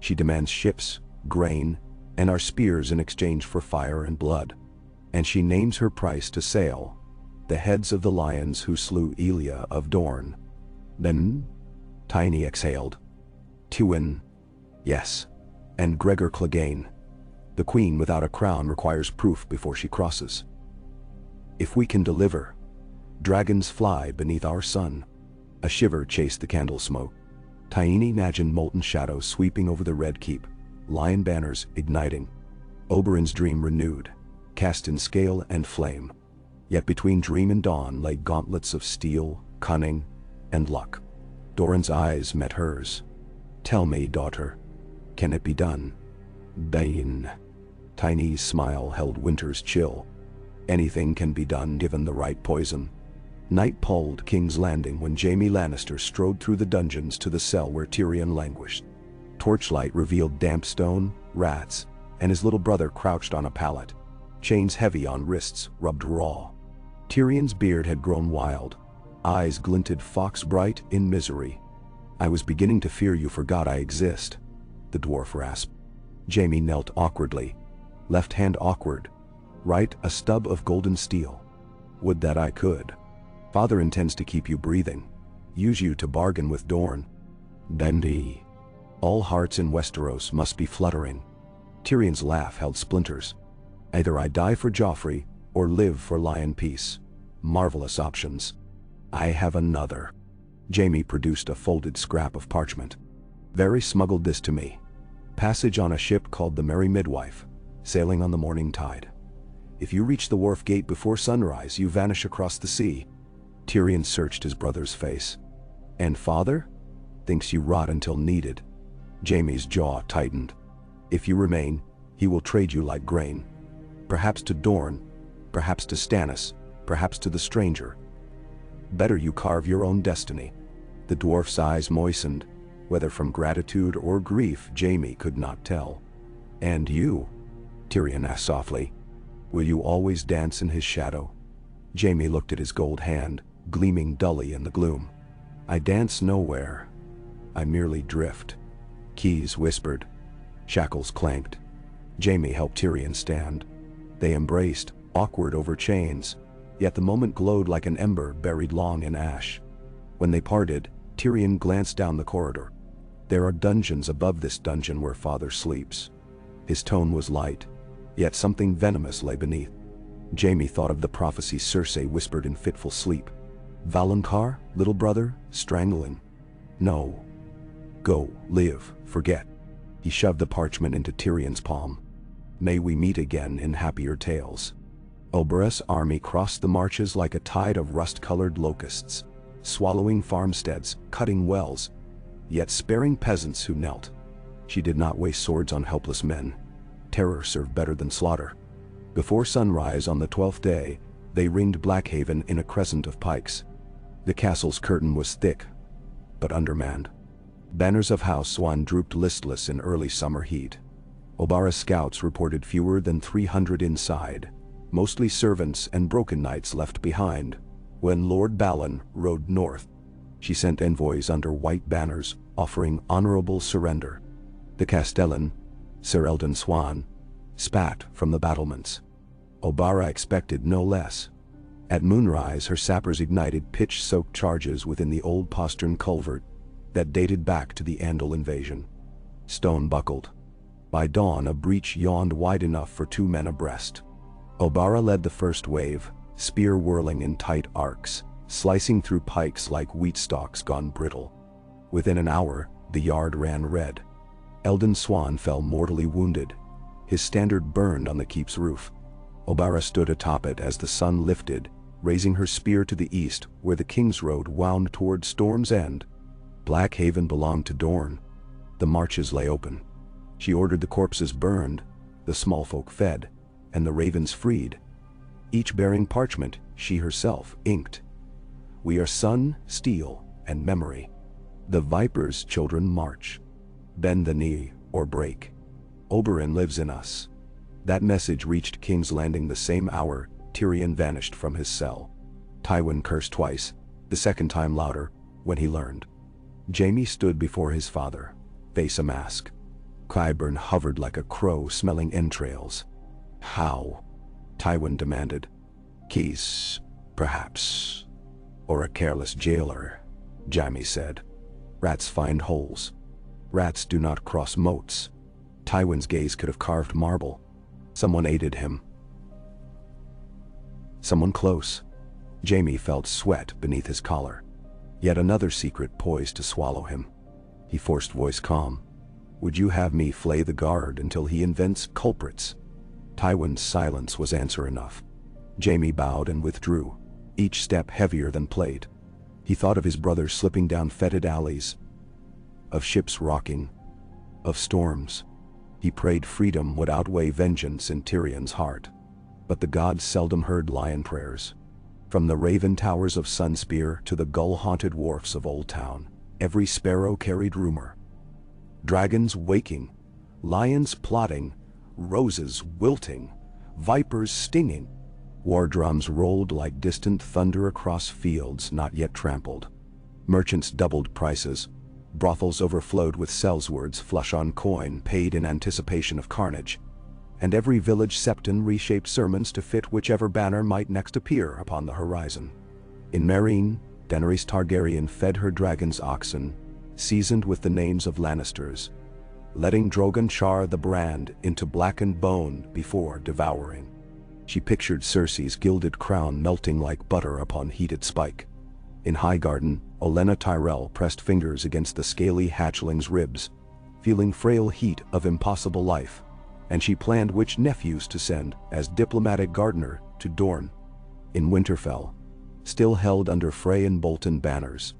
She demands ships, grain, and our spears in exchange for fire and blood. And she names her price to sail, the heads of the lions who slew Elia of Dorne. Then, Tyene exhaled. Tywin. Yes. And Gregor Clegane. The queen without a crown requires proof before she crosses. If we can deliver, dragons fly beneath our sun. A shiver chased the candle smoke. Tyene imagined molten shadows sweeping over the Red Keep, lion banners igniting. Oberyn's dream renewed, cast in scale and flame. Yet between dream and dawn lay gauntlets of steel, cunning, and luck. Doran's eyes met hers. Tell me, daughter, can it be done? Bane. Tyne's smile held winter's chill. Anything can be done given the right poison. Night palled King's Landing when Jaime Lannister strode through the dungeons to the cell where Tyrion languished. Torchlight revealed damp stone, rats, and his little brother crouched on a pallet, chains heavy on wrists rubbed raw. Tyrion's beard had grown wild. Eyes glinted fox-bright in misery. I was beginning to fear you forgot I exist. the dwarf rasped. Jaime knelt awkwardly, left hand awkward, right a stub of golden steel. Would that I could. Father intends to keep you breathing, use you to bargain with Dorn. Dandy. All hearts in Westeros must be fluttering. Tyrion's laugh held splinters. Either I die for Joffrey, or live for Lion Peace. Marvelous options. I have another. Jaime produced a folded scrap of parchment. Varys smuggled this to me. Passage on a ship called the Merry Midwife, sailing on the morning tide. If you reach the wharf gate before sunrise, you vanish across the sea. Tyrion searched his brother's face. And father? Thinks you rot until needed. Jaime's jaw tightened. If you remain, he will trade you like grain. Perhaps to Dorn, perhaps to Stannis, perhaps to the stranger. Better you carve your own destiny. The dwarf's eyes moistened, whether from gratitude or grief Jaime could not tell. And you? Tyrion asked softly. Will you always dance in his shadow? Jaime looked at his gold hand, gleaming dully in the gloom. I dance nowhere. I merely drift. Keys whispered. Shackles clanked. Jaime helped Tyrion stand. They embraced, awkward over chains, yet the moment glowed like an ember buried long in ash. When they parted, Tyrion glanced down the corridor. There are dungeons above this dungeon where father sleeps. His tone was light, yet something venomous lay beneath. Jaime thought of the prophecy Cersei whispered in fitful sleep. Valonqar, little brother, strangling. No. Go, live, forget. He shoved the parchment into Tyrion's palm. May we meet again in happier tales. Oberyn's army crossed the marches like a tide of rust-colored locusts, swallowing farmsteads, cutting wells, yet sparing peasants who knelt. She did not waste swords on helpless men. Terror served better than slaughter. Before sunrise on the 12th day, they ringed Blackhaven in a crescent of pikes. The castle's curtain was thick, but undermanned. Banners of House Swan drooped listless in early summer heat. Oberyn's scouts reported fewer than 300 inside, mostly servants and broken knights left behind. When Lord Balon rode north, she sent envoys under white banners, offering honorable surrender. The Castellan, Sir Eldon Swan, spat from the battlements. Oberyn expected no less. At moonrise, her sappers ignited pitch-soaked charges within the old postern culvert that dated back to the Andal invasion. Stone buckled. By dawn, a breach yawned wide enough for 2 men abreast. Oberyn led the first wave, spear whirling in tight arcs, slicing through pikes like wheat stalks gone brittle. Within an hour, the yard ran red. Eldon Swan fell mortally wounded. His standard burned on the keep's roof. Oberyn stood atop it as the sun lifted, raising her spear to the east where the King's Road wound toward Storm's End. Blackhaven belonged to Dorn. The marches lay open. She ordered the corpses burned, the small folk fed, and the ravens freed, each bearing parchment she herself inked. We are sun, steel, and memory. The Viper's children march. Bend the knee or break. Oberyn lives in us. That message reached King's Landing the same hour Tyrion vanished from his cell. Tywin cursed twice, the second time louder, when he learned. Jaime stood before his father, face a mask. Qyburn hovered like a crow smelling entrails. How? Tywin demanded. Keys, perhaps. Or a careless jailer, Jaime said. Rats find holes. Rats do not cross moats. Tywin's gaze could have carved marble. Someone aided him. Someone close. Jaime felt sweat beneath his collar. Yet another secret poised to swallow him. He forced voice calm. Would you have me flay the guard until he invents culprits? Tywin's silence was answer enough. Jaime bowed and withdrew, each step heavier than plate. He thought of his brother slipping down fetid alleys, of ships rocking, of storms. He prayed freedom would outweigh vengeance in Tyrion's heart. But the gods seldom heard lion prayers. From the raven towers of Sunspear to the gull-haunted wharfs of Old Town, every sparrow carried rumor. Dragons waking, lions plotting, roses wilting, vipers stinging. War drums rolled like distant thunder across fields not yet trampled. Merchants doubled prices, Brothels overflowed with sellswords flush on coin paid in anticipation of carnage, and every village septon reshaped sermons to fit whichever banner might next appear upon the horizon. In Meereen, Daenerys Targaryen fed her dragon's oxen, seasoned with the names of Lannisters, letting Drogon char the brand into blackened bone before devouring. She pictured Cersei's gilded crown melting like butter upon heated spike. In Highgarden, Olenna Tyrell pressed fingers against the scaly hatchling's ribs, feeling frail heat of impossible life, and she planned which nephews to send as diplomatic gardener to Dorne. In Winterfell, still held under Frey and Bolton banners,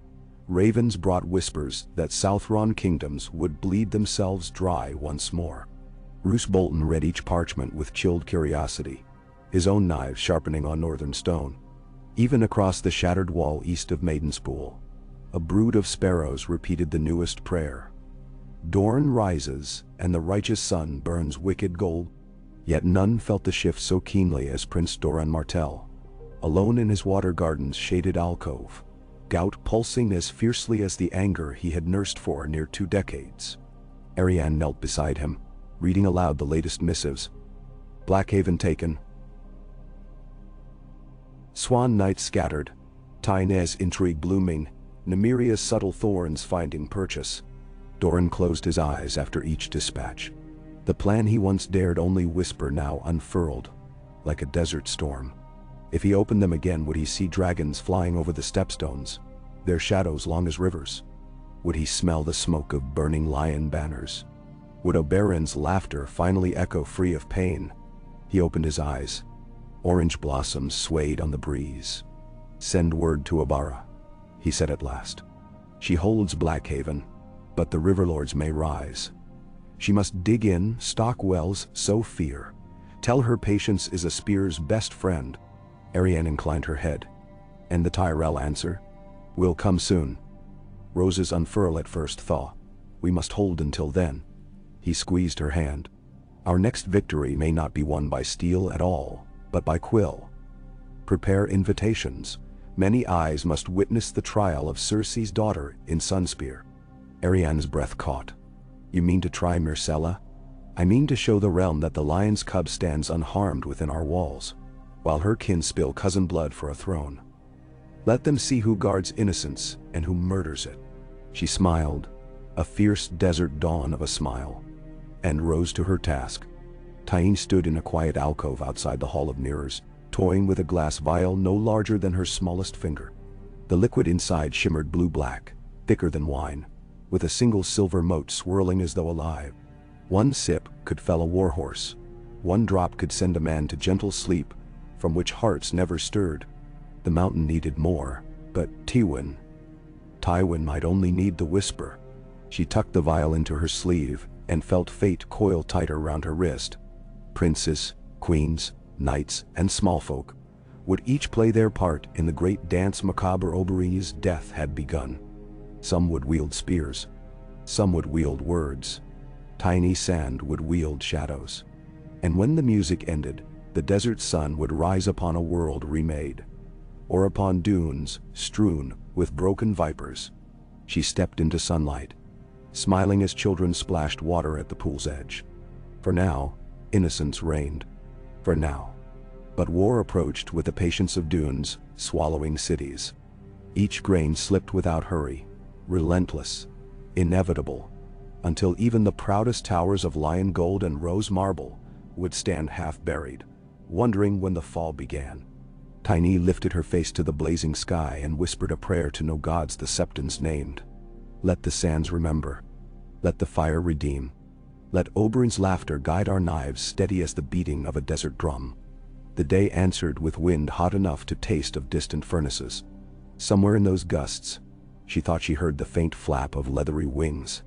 ravens brought whispers that Southron kingdoms would bleed themselves dry once more. Roose Bolton read each parchment with chilled curiosity, his own knives sharpening on northern stone. Even across the shattered wall east of Maidenspool, a brood of sparrows repeated the newest prayer. Dorne rises, and the righteous sun burns wicked gold. Yet none felt the shift so keenly as Prince Doran Martell, alone in his water garden's shaded alcove, gout pulsing as fiercely as the anger he had nursed for near 2 decades. Arianne knelt beside him, reading aloud the latest missives. Blackhaven taken. Swan Knights scattered, Tynez intrigue blooming, Nymeria's subtle thorns finding purchase. Doran closed his eyes after each dispatch. The plan he once dared only whisper now unfurled, like a desert storm. If he opened them again, would he see dragons flying over the stepstones, their shadows long as rivers? Would he smell the smoke of burning lion banners? Would Oberyn's laughter finally echo free of pain? He opened his eyes. Orange blossoms swayed on the breeze. Send word to Oberyn, he said at last. She holds Blackhaven, but the Riverlords may rise. She must dig in, stock wells, sow fear. Tell her patience is a spear's best friend. Arianne inclined her head. And the Tyrell answer? Will come soon. Roses unfurl at first thaw. We must hold until then. He squeezed her hand. Our next victory may not be won by steel at all, but by quill. Prepare invitations. Many eyes must witness the trial of Cersei's daughter in Sunspear. Arianne's breath caught. You mean to try Myrcella? I mean to show the realm that the lion's cub stands unharmed within our walls, while her kin spill cousin blood for a throne. Let them see who guards innocence and who murders it. She smiled, a fierce desert dawn of a smile, and rose to her task. Tyene stood in a quiet alcove outside the Hall of Mirrors, toying with a glass vial no larger than her smallest finger. The liquid inside shimmered blue-black, thicker than wine, with a single silver mote swirling as though alive. One sip could fell a warhorse. One drop could send a man to gentle sleep, from which hearts never stirred. The mountain needed more, but Tywin might only need the whisper. She tucked the vial into her sleeve and felt fate coil tighter round her wrist. Princes, queens, knights, and smallfolk would each play their part in the great dance macabre Oberyn's death had begun. Some would wield spears. Some would wield words. Tiny sand would wield shadows. And when the music ended, the desert sun would rise upon a world remade, or upon dunes strewn with broken vipers. She stepped into sunlight, smiling as children splashed water at the pool's edge. For now, innocence reigned. For now. But war approached with the patience of dunes, swallowing cities. Each grain slipped without hurry, relentless, inevitable, until even the proudest towers of lion gold and rose marble would stand half-buried, wondering when the fall began. Tyene lifted her face to the blazing sky and whispered a prayer to no gods the Septons named. Let the sands remember. Let the fire redeem. Let Oberyn's laughter guide our knives steady as the beating of a desert drum. The day answered with wind hot enough to taste of distant furnaces. Somewhere in those gusts, she thought she heard the faint flap of leathery wings.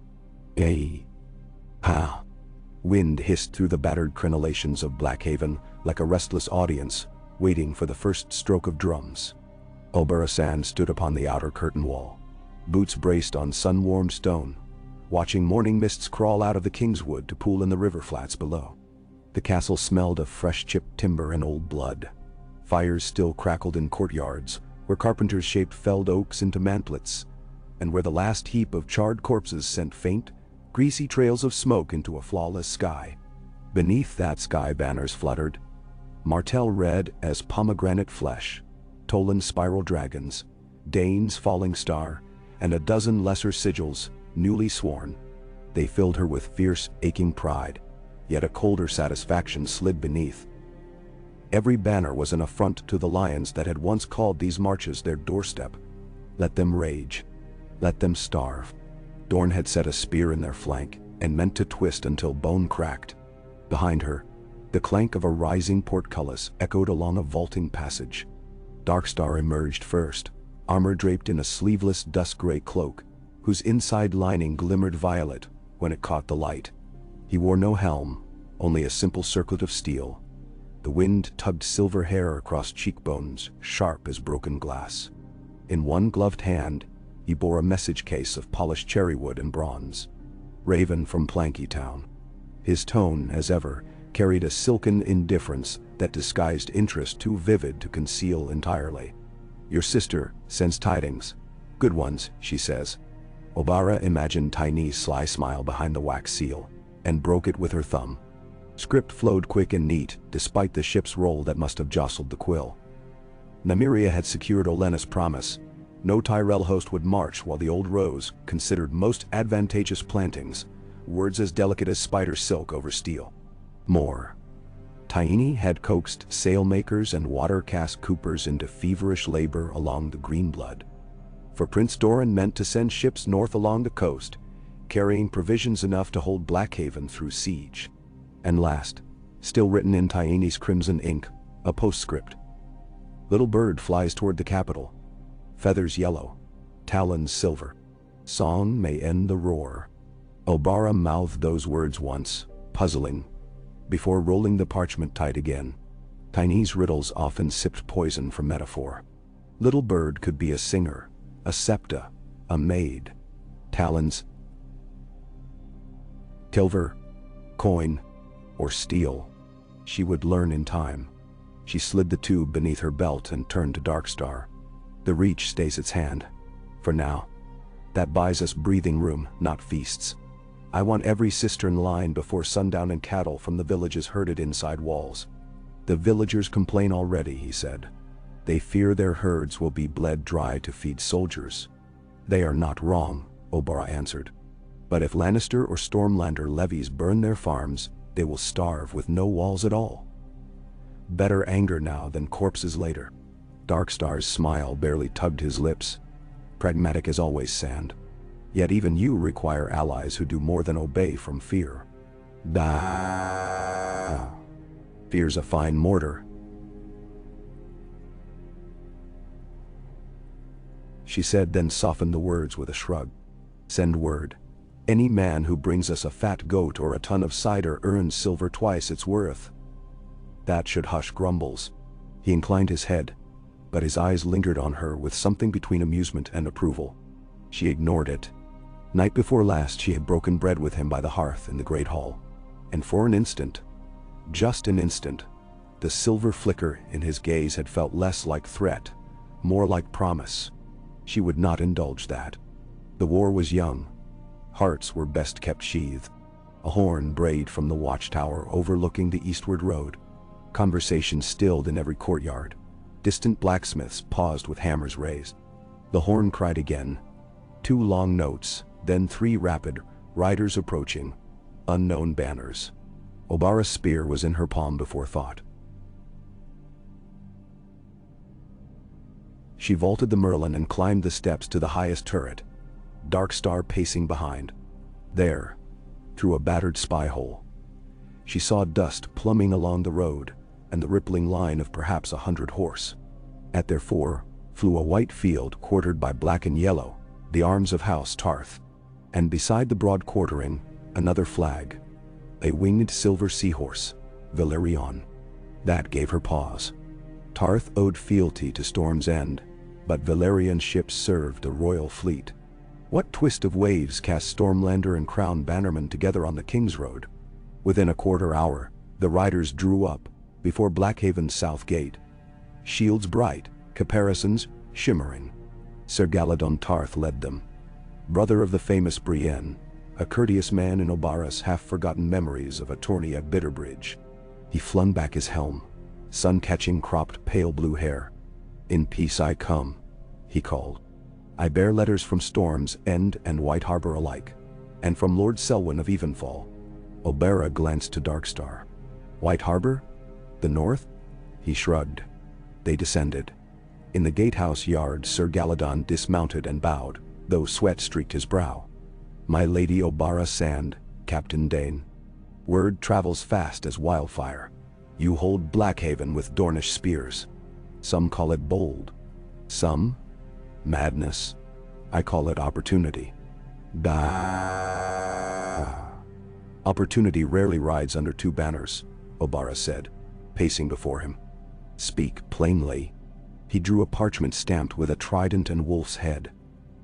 Ha! Wind hissed through the battered crenellations of Blackhaven like a restless audience waiting for the first stroke of drums. Oberyn stood upon the outer curtain wall, boots braced on sun-warmed stone, watching morning mists crawl out of the Kingswood to pool in the river flats below. The castle smelled of fresh chipped timber and old blood. Fires still crackled in courtyards, where carpenters shaped felled oaks into mantlets, and where the last heap of charred corpses sent faint, greasy trails of smoke into a flawless sky. Beneath that sky banners fluttered, Martell red as pomegranate flesh, Toland's spiral dragons, Dane's falling star, and a dozen lesser sigils, newly sworn. They filled her with fierce, aching pride, yet a colder satisfaction slid beneath. Every banner was an affront to the lions that had once called these marches their doorstep. Let them rage. Let them starve. Doran had set a spear in their flank and meant to twist until bone cracked. Behind her, the clank of a rising portcullis echoed along a vaulting passage. Darkstar emerged first, armor draped in a sleeveless dusk-gray cloak, whose inside lining glimmered violet when it caught the light. He wore no helm, only a simple circlet of steel. The wind tugged silver hair across cheekbones, sharp as broken glass. In one gloved hand, he bore a message case of polished cherrywood and bronze. Raven from Planky Town. His tone, as ever, carried a silken indifference that disguised interest too vivid to conceal entirely. Your sister sends tidings. Good ones, she says. Oberyn imagined Tiny's sly smile behind the wax seal, and broke it with her thumb. Script flowed quick and neat, despite the ship's roll that must have jostled the quill. Nymeria had secured Olenna's promise. No Tyrell host would march while the Old Rose considered most advantageous plantings, words as delicate as spider silk over steel. More. Tiny had coaxed sailmakers and water-cask coopers into feverish labor along the Greenblood. For Prince Doran meant to send ships north along the coast, carrying provisions enough to hold Blackhaven through siege. And last, still written in Tiny's crimson ink, a postscript. Little bird flies toward the capital. Feathers yellow, talons silver. Song may end the roar. Oberyn mouthed those words once, puzzling, before rolling the parchment tight again. Tiny's riddles often sipped poison from metaphor. Little bird could be a singer, a septa, a maid. Talons, silver, coin, or steel. She would learn in time. She slid the tube beneath her belt and turned to Darkstar. The reach stays its hand. For now. That buys us breathing room, not feasts. I want every cistern lined before sundown and cattle from the villages herded inside walls. The villagers complain already, he said. They fear their herds will be bled dry to feed soldiers. They are not wrong, Oberyn answered. But if Lannister or Stormlander levies burn their farms, they will starve with no walls at all. Better anger now than corpses later. Darkstar's smile barely tugged his lips. Pragmatic as always, Sand. Yet even you require allies who do more than obey from fear. Fear's a fine mortar. She said, then softened the words with a shrug. Send word. Any man who brings us a fat goat or a ton of cider earns silver twice its worth. That should hush grumbles. He inclined his head, but his eyes lingered on her with something between amusement and approval. She ignored it. Night before last she had broken bread with him by the hearth in the great hall, and for an instant, just an instant, the silver flicker in his gaze had felt less like threat, more like promise. She would not indulge that. The war was young. Hearts were best kept sheathed. A horn brayed from the watchtower overlooking the eastward road. Conversation stilled in every courtyard. Distant blacksmiths paused with hammers raised. The horn cried again. 2 long notes, then 3 rapid, riders approaching. Unknown banners. Oberyn's spear was in her palm before thought. She vaulted the Merlin and climbed the steps to the highest turret. Darkstar pacing behind. There, through a battered spy hole, she saw dust plumbing along the road and the rippling line of perhaps 100 horse. At their fore flew a white field quartered by black and yellow, the arms of House Tarth. And beside the broad quartering, another flag, a winged silver seahorse, Valerion. That gave her pause. Tarth owed fealty to Storm's End, but Valerian ships served a royal fleet. What twist of waves cast Stormlander and Crown Bannerman together on the King's Road? Within a quarter hour, the riders drew up before Blackhaven's south gate. Shields bright, caparisons shimmering. Sir Galadon Tarth led them, brother of the famous Brienne, a courteous man in Oberyn's half-forgotten memories of a tourney at Bitterbridge. He flung back his helm, sun-catching cropped pale blue hair. "In peace I come," he called. "I bear letters from Storm's End and White Harbor alike, and from Lord Selwyn of Evenfall." Oberyn glanced to Darkstar. "White Harbor? The north?" He shrugged. They descended. In the gatehouse yard, Sir Galladon dismounted and bowed, though sweat streaked his brow. "My Lady Oberyn Sand, Captain Dane. Word travels fast as wildfire. You hold Blackhaven with Dornish spears. Some call it bold. Some, madness. I call it opportunity. Opportunity rarely rides under two banners," Oberyn said, pacing before him. "Speak plainly." He drew a parchment stamped with a trident and wolf's head.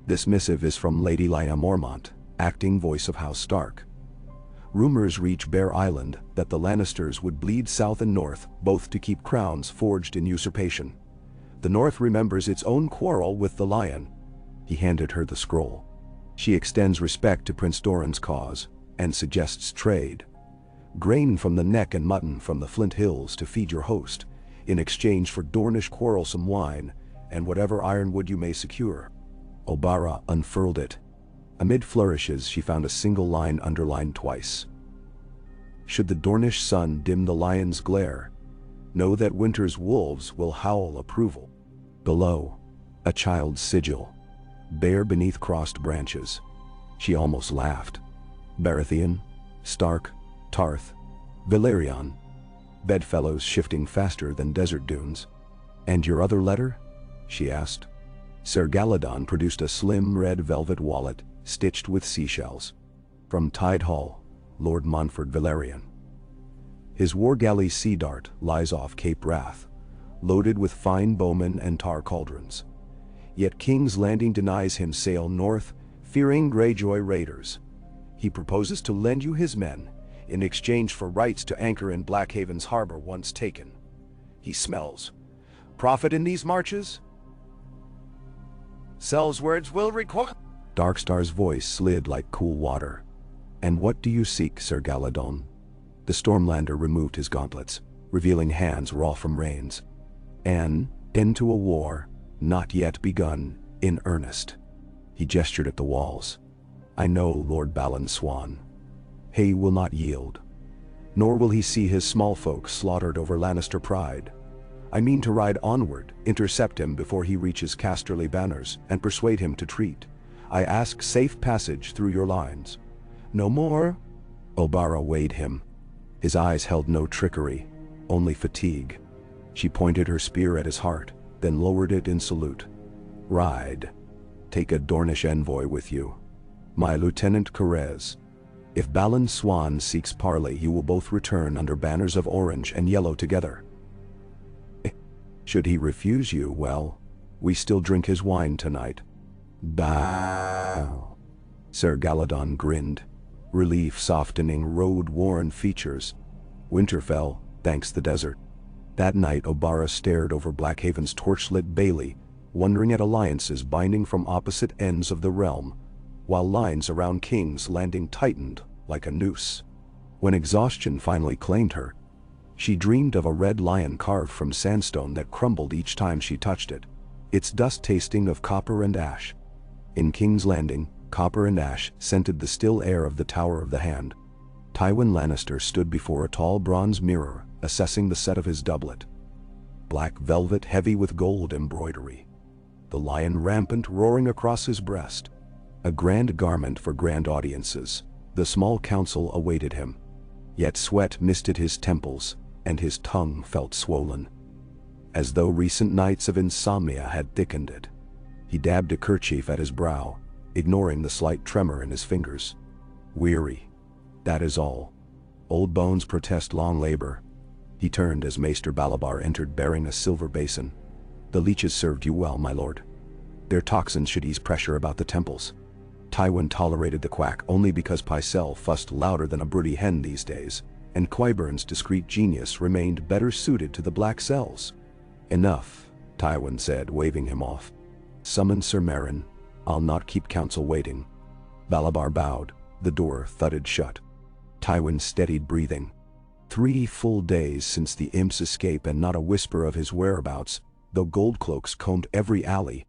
"This missive is from Lady Lyanna Mormont, acting voice of House Stark. Rumors reach Bear Island that the Lannisters would bleed south and north, both to keep crowns forged in usurpation. The North remembers its own quarrel with the Lion." He handed her the scroll. "She extends respect to Prince Doran's cause, and suggests trade. Grain from the Neck and mutton from the Flint Hills to feed your host, in exchange for Dornish quarrelsome wine, and whatever ironwood you may secure." Oberyn unfurled it. Amid flourishes she found a single line underlined twice. "Should the Dornish sun dim the lion's glare, know that winter's wolves will howl approval." Below, a child's sigil, bare beneath crossed branches. She almost laughed. "Baratheon, Stark, Tarth, Valerion. Bedfellows shifting faster than desert dunes." "And your other letter?" she asked. Sir Galladon produced a slim red velvet wallet stitched with seashells. "From Tide Hall, Lord Montfort Valerian. His war galley Sea Dart lies off Cape Wrath, loaded with fine bowmen and tar cauldrons. Yet King's Landing denies him sail north, fearing Greyjoy raiders. He proposes to lend you his men, in exchange for rights to anchor in Blackhaven's harbor once taken. He smells profit in these marches. Sells words will require." Darkstar's voice slid like cool water. "And what do you seek, Sir Galladon?" The Stormlander removed his gauntlets, revealing hands raw from reins. "An end to a war, not yet begun, in earnest." He gestured at the walls. "I know Lord Balon Swan. He will not yield. Nor will he see his small folk slaughtered over Lannister pride. I mean to ride onward, intercept him before he reaches Casterly Banners, and persuade him to treat. I ask safe passage through your lines. No more?" Oberyn weighed him. His eyes held no trickery, only fatigue. She pointed her spear at his heart, then lowered it in salute. "Ride. Take a Dornish envoy with you. My Lieutenant Correz. If Balon Swan seeks parley, you will both return under banners of orange and yellow together. Should he refuse you, well, we still drink his wine tonight." "Bow." Sir Galladon grinned, relief softening road-worn features. Winter fell, thanks the desert. That night Oberyn stared over Blackhaven's torchlit bailey, wondering at alliances binding from opposite ends of the realm, while lines around King's Landing tightened like a noose. When exhaustion finally claimed her, she dreamed of a red lion carved from sandstone that crumbled each time she touched it, its dust tasting of copper and ash. In King's Landing, copper and ash scented the still air of the Tower of the Hand. Tywin Lannister stood before a tall bronze mirror, assessing the set of his doublet. Black velvet heavy with gold embroidery. The lion rampant roaring across his breast. A grand garment for grand audiences. The small council awaited him. Yet sweat misted his temples, and his tongue felt swollen, as though recent nights of insomnia had thickened it. He dabbed a kerchief at his brow, ignoring the slight tremor in his fingers. "Weary. That is all. Old bones protest long labor." He turned as Maester Balabar entered bearing a silver basin. "The leeches served you well, my lord. Their toxins should ease pressure about the temples." Tywin tolerated the quack only because Pycelle fussed louder than a broody hen these days, and Qyburn's discreet genius remained better suited to the black cells. "Enough," Tywin said, waving him off. "Summon Sir Meryn. I'll not keep council waiting." Balabar bowed. The door thudded shut. Tywin steadied breathing. 3 full days since the imp's escape and not a whisper of his whereabouts, though Goldcloaks combed every alley.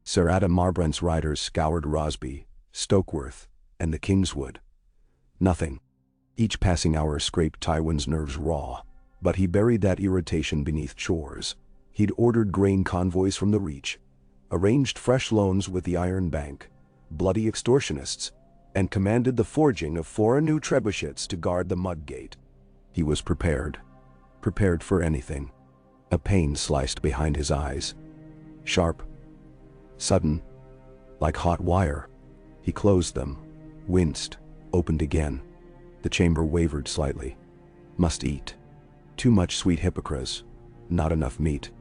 Sir Adam Marbrandt's riders scoured Rosby, Stokeworth, and the Kingswood. Nothing. Each passing hour scraped Tywin's nerves raw, but he buried that irritation beneath chores. He'd ordered grain convoys from the Reach, arranged fresh loans with the Iron Bank, bloody extortionists, and commanded the forging of 4 new trebuchets to guard the Mudgate. He was prepared for anything. A pain sliced behind his eyes. Sharp, sudden, like hot wire. He closed them, winced, opened again. The chamber wavered slightly. Must eat. Too much sweet hippocras, not enough meat.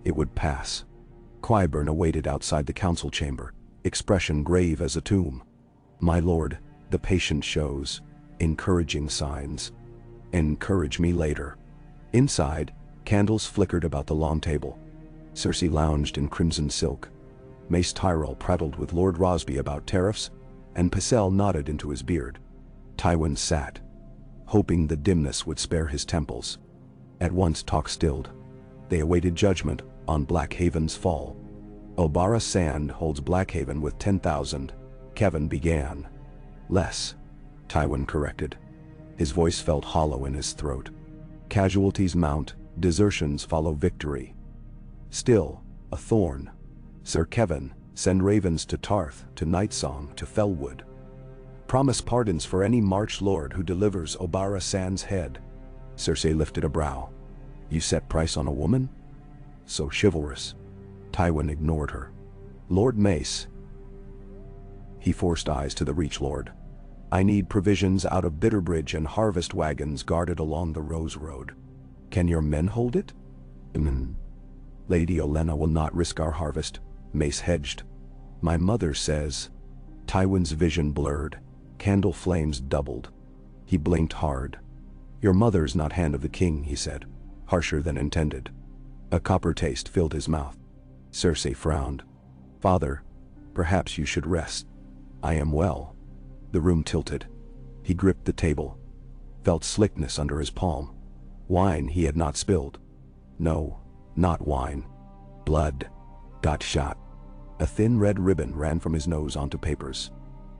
It would pass. Qyburn awaited outside the council chamber, expression grave as a tomb. My lord, the patient shows encouraging signs. Encourage me later. Inside, candles flickered about the long table. Cersei lounged in crimson silk. Mace Tyrell prattled with Lord Rosby about tariffs, and Pycelle nodded into his beard. Tywin sat, hoping the dimness would spare his temples. At once talk stilled. They awaited judgment on Blackhaven's fall. Obara Sand holds Blackhaven with 10,000. Kevin began. Less, Tywin corrected. His voice felt hollow in his throat. Casualties mount, desertions follow victory. Still, a thorn. Sir Kevin, send ravens to Tarth, to Nightsong, to Fellwood. Promise pardons for any March lord who delivers Obara Sand's head. Cersei lifted a brow. You set price on a woman? So chivalrous. Tywin ignored her. Lord Mace. He forced eyes to the Reach Lord. I need provisions out of Bitterbridge and harvest wagons guarded along the Rose Road. Can your men hold it? Lady Olenna will not risk our harvest, Mace hedged. My mother says. Tywin's vision blurred. Candle flames doubled. He blinked hard. Your mother's not hand of the king, he said, harsher than intended. A copper taste filled his mouth. Cersei frowned. Father, perhaps you should rest. I am well. The room tilted. He gripped the table. Felt slickness under his palm. Wine he had not spilled. No, not wine. Blood. Got shot. A thin red ribbon ran from his nose onto papers.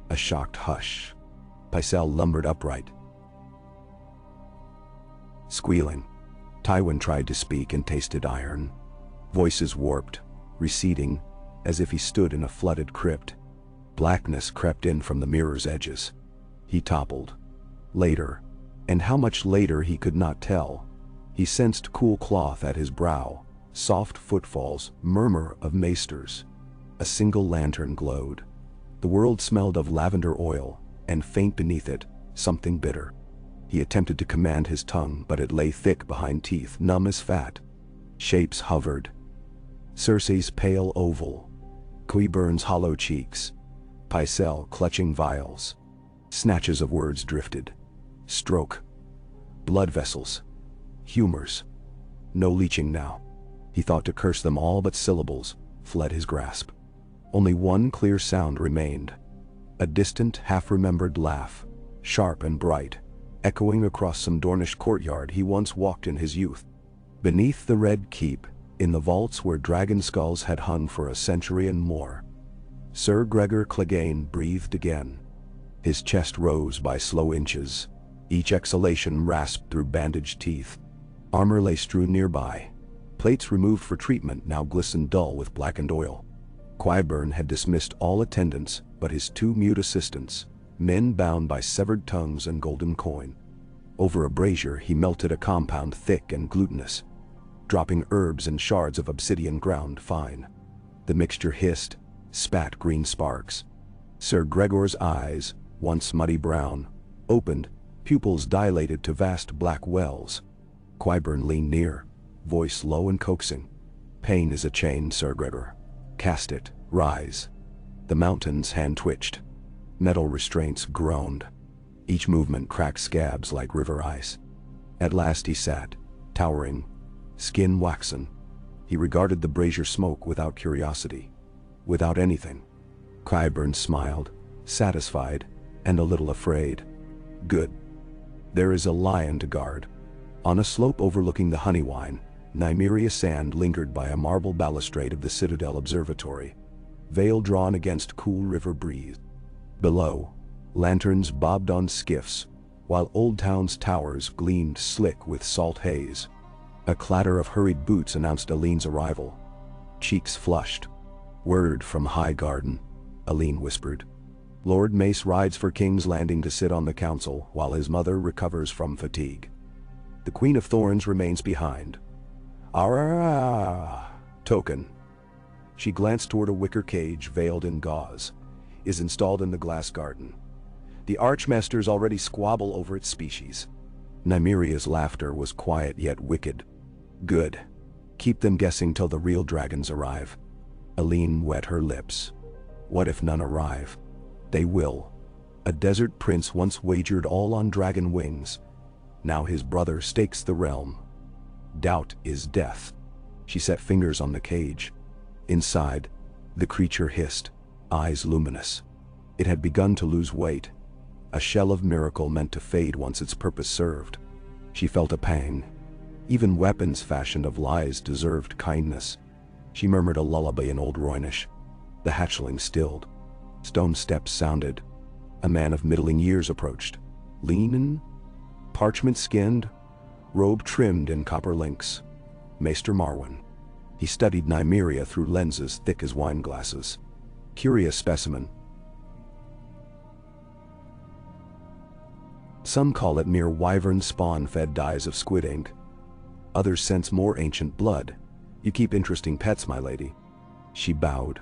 A shocked hush. Pycelle lumbered upright. Squealing. Tywin tried to speak and tasted iron. Voices warped, receding, as if he stood in a flooded crypt. Blackness crept in from the mirror's edges. He toppled. Later, and how much later he could not tell. He sensed cool cloth at his brow, soft footfalls, murmur of maesters. A single lantern glowed. The world smelled of lavender oil, and faint beneath it, something bitter. He attempted to command his tongue, but it lay thick behind teeth, numb as fat. Shapes hovered. Cersei's pale oval. Qyburn's hollow cheeks. Pycelle clutching vials. Snatches of words drifted. Stroke. Blood vessels. Humors. No leeching now. He thought to curse them all, but syllables fled his grasp. Only one clear sound remained. A distant, half-remembered laugh, sharp and bright, echoing across some Dornish courtyard he once walked in his youth. Beneath the Red Keep, in the vaults where dragon skulls had hung for a century and more. Sir Gregor Clegane breathed again. His chest rose by slow inches. Each exhalation rasped through bandaged teeth. Armor lay strewn nearby. Plates removed for treatment now glistened dull with blackened oil. Qyburn had dismissed all attendants but his 2 mute assistants, men bound by severed tongues and golden coin. Over a brazier he melted a compound thick and glutinous, dropping herbs and shards of obsidian ground fine. The mixture hissed, spat green sparks. Sir Gregor's eyes, once muddy brown, opened, pupils dilated to vast black wells. Qyburn leaned near, voice low and coaxing. Pain is a chain, Sir Gregor. Cast it, rise. The mountain's hand twitched. Metal restraints groaned. Each movement cracked scabs like river ice. At last he sat, towering, skin waxen. He regarded the brazier smoke without curiosity, without anything. Qyburn smiled, satisfied, and a little afraid. Good. There is a lion to guard. On a slope overlooking the Honeywine, Nymeria sand lingered by a marble balustrade of the Citadel Observatory, veil drawn against cool river breeze. Below, lanterns bobbed on skiffs, while Old Town's towers gleamed slick with salt haze. A clatter of hurried boots announced Aline's arrival. Cheeks flushed. "Word from High Garden," Aline whispered. "Lord Mace rides for King's Landing to sit on the council while his mother recovers from fatigue. The Queen of Thorns remains behind. Ah, token." She glanced toward a wicker cage veiled in gauze. "Is installed in the glass garden. The archmasters already squabble over its species." Nymeria's laughter was quiet yet wicked. "Good. Keep them guessing till the real dragons arrive." Aline wet her lips. "What if none arrive?" "They will. A desert prince once wagered all on dragon wings. Now his brother stakes the realm. Doubt is death." She set fingers on the cage. Inside, the creature hissed, eyes luminous. It had begun to lose weight, a shell of miracle meant to fade once its purpose served. She felt a pang. Even weapons fashioned of lies deserved kindness. She murmured a lullaby in Old Roynish. The hatchling stilled. Stone steps sounded. A man of middling years approached. Lean, parchment-skinned, robe trimmed in copper links. Maester Marwyn. He studied Nymeria through lenses thick as wine glasses. Curious specimen. Some call it mere wyvern spawn-fed dyes of squid ink. Others sense more ancient blood. You keep interesting pets, my lady. She bowed.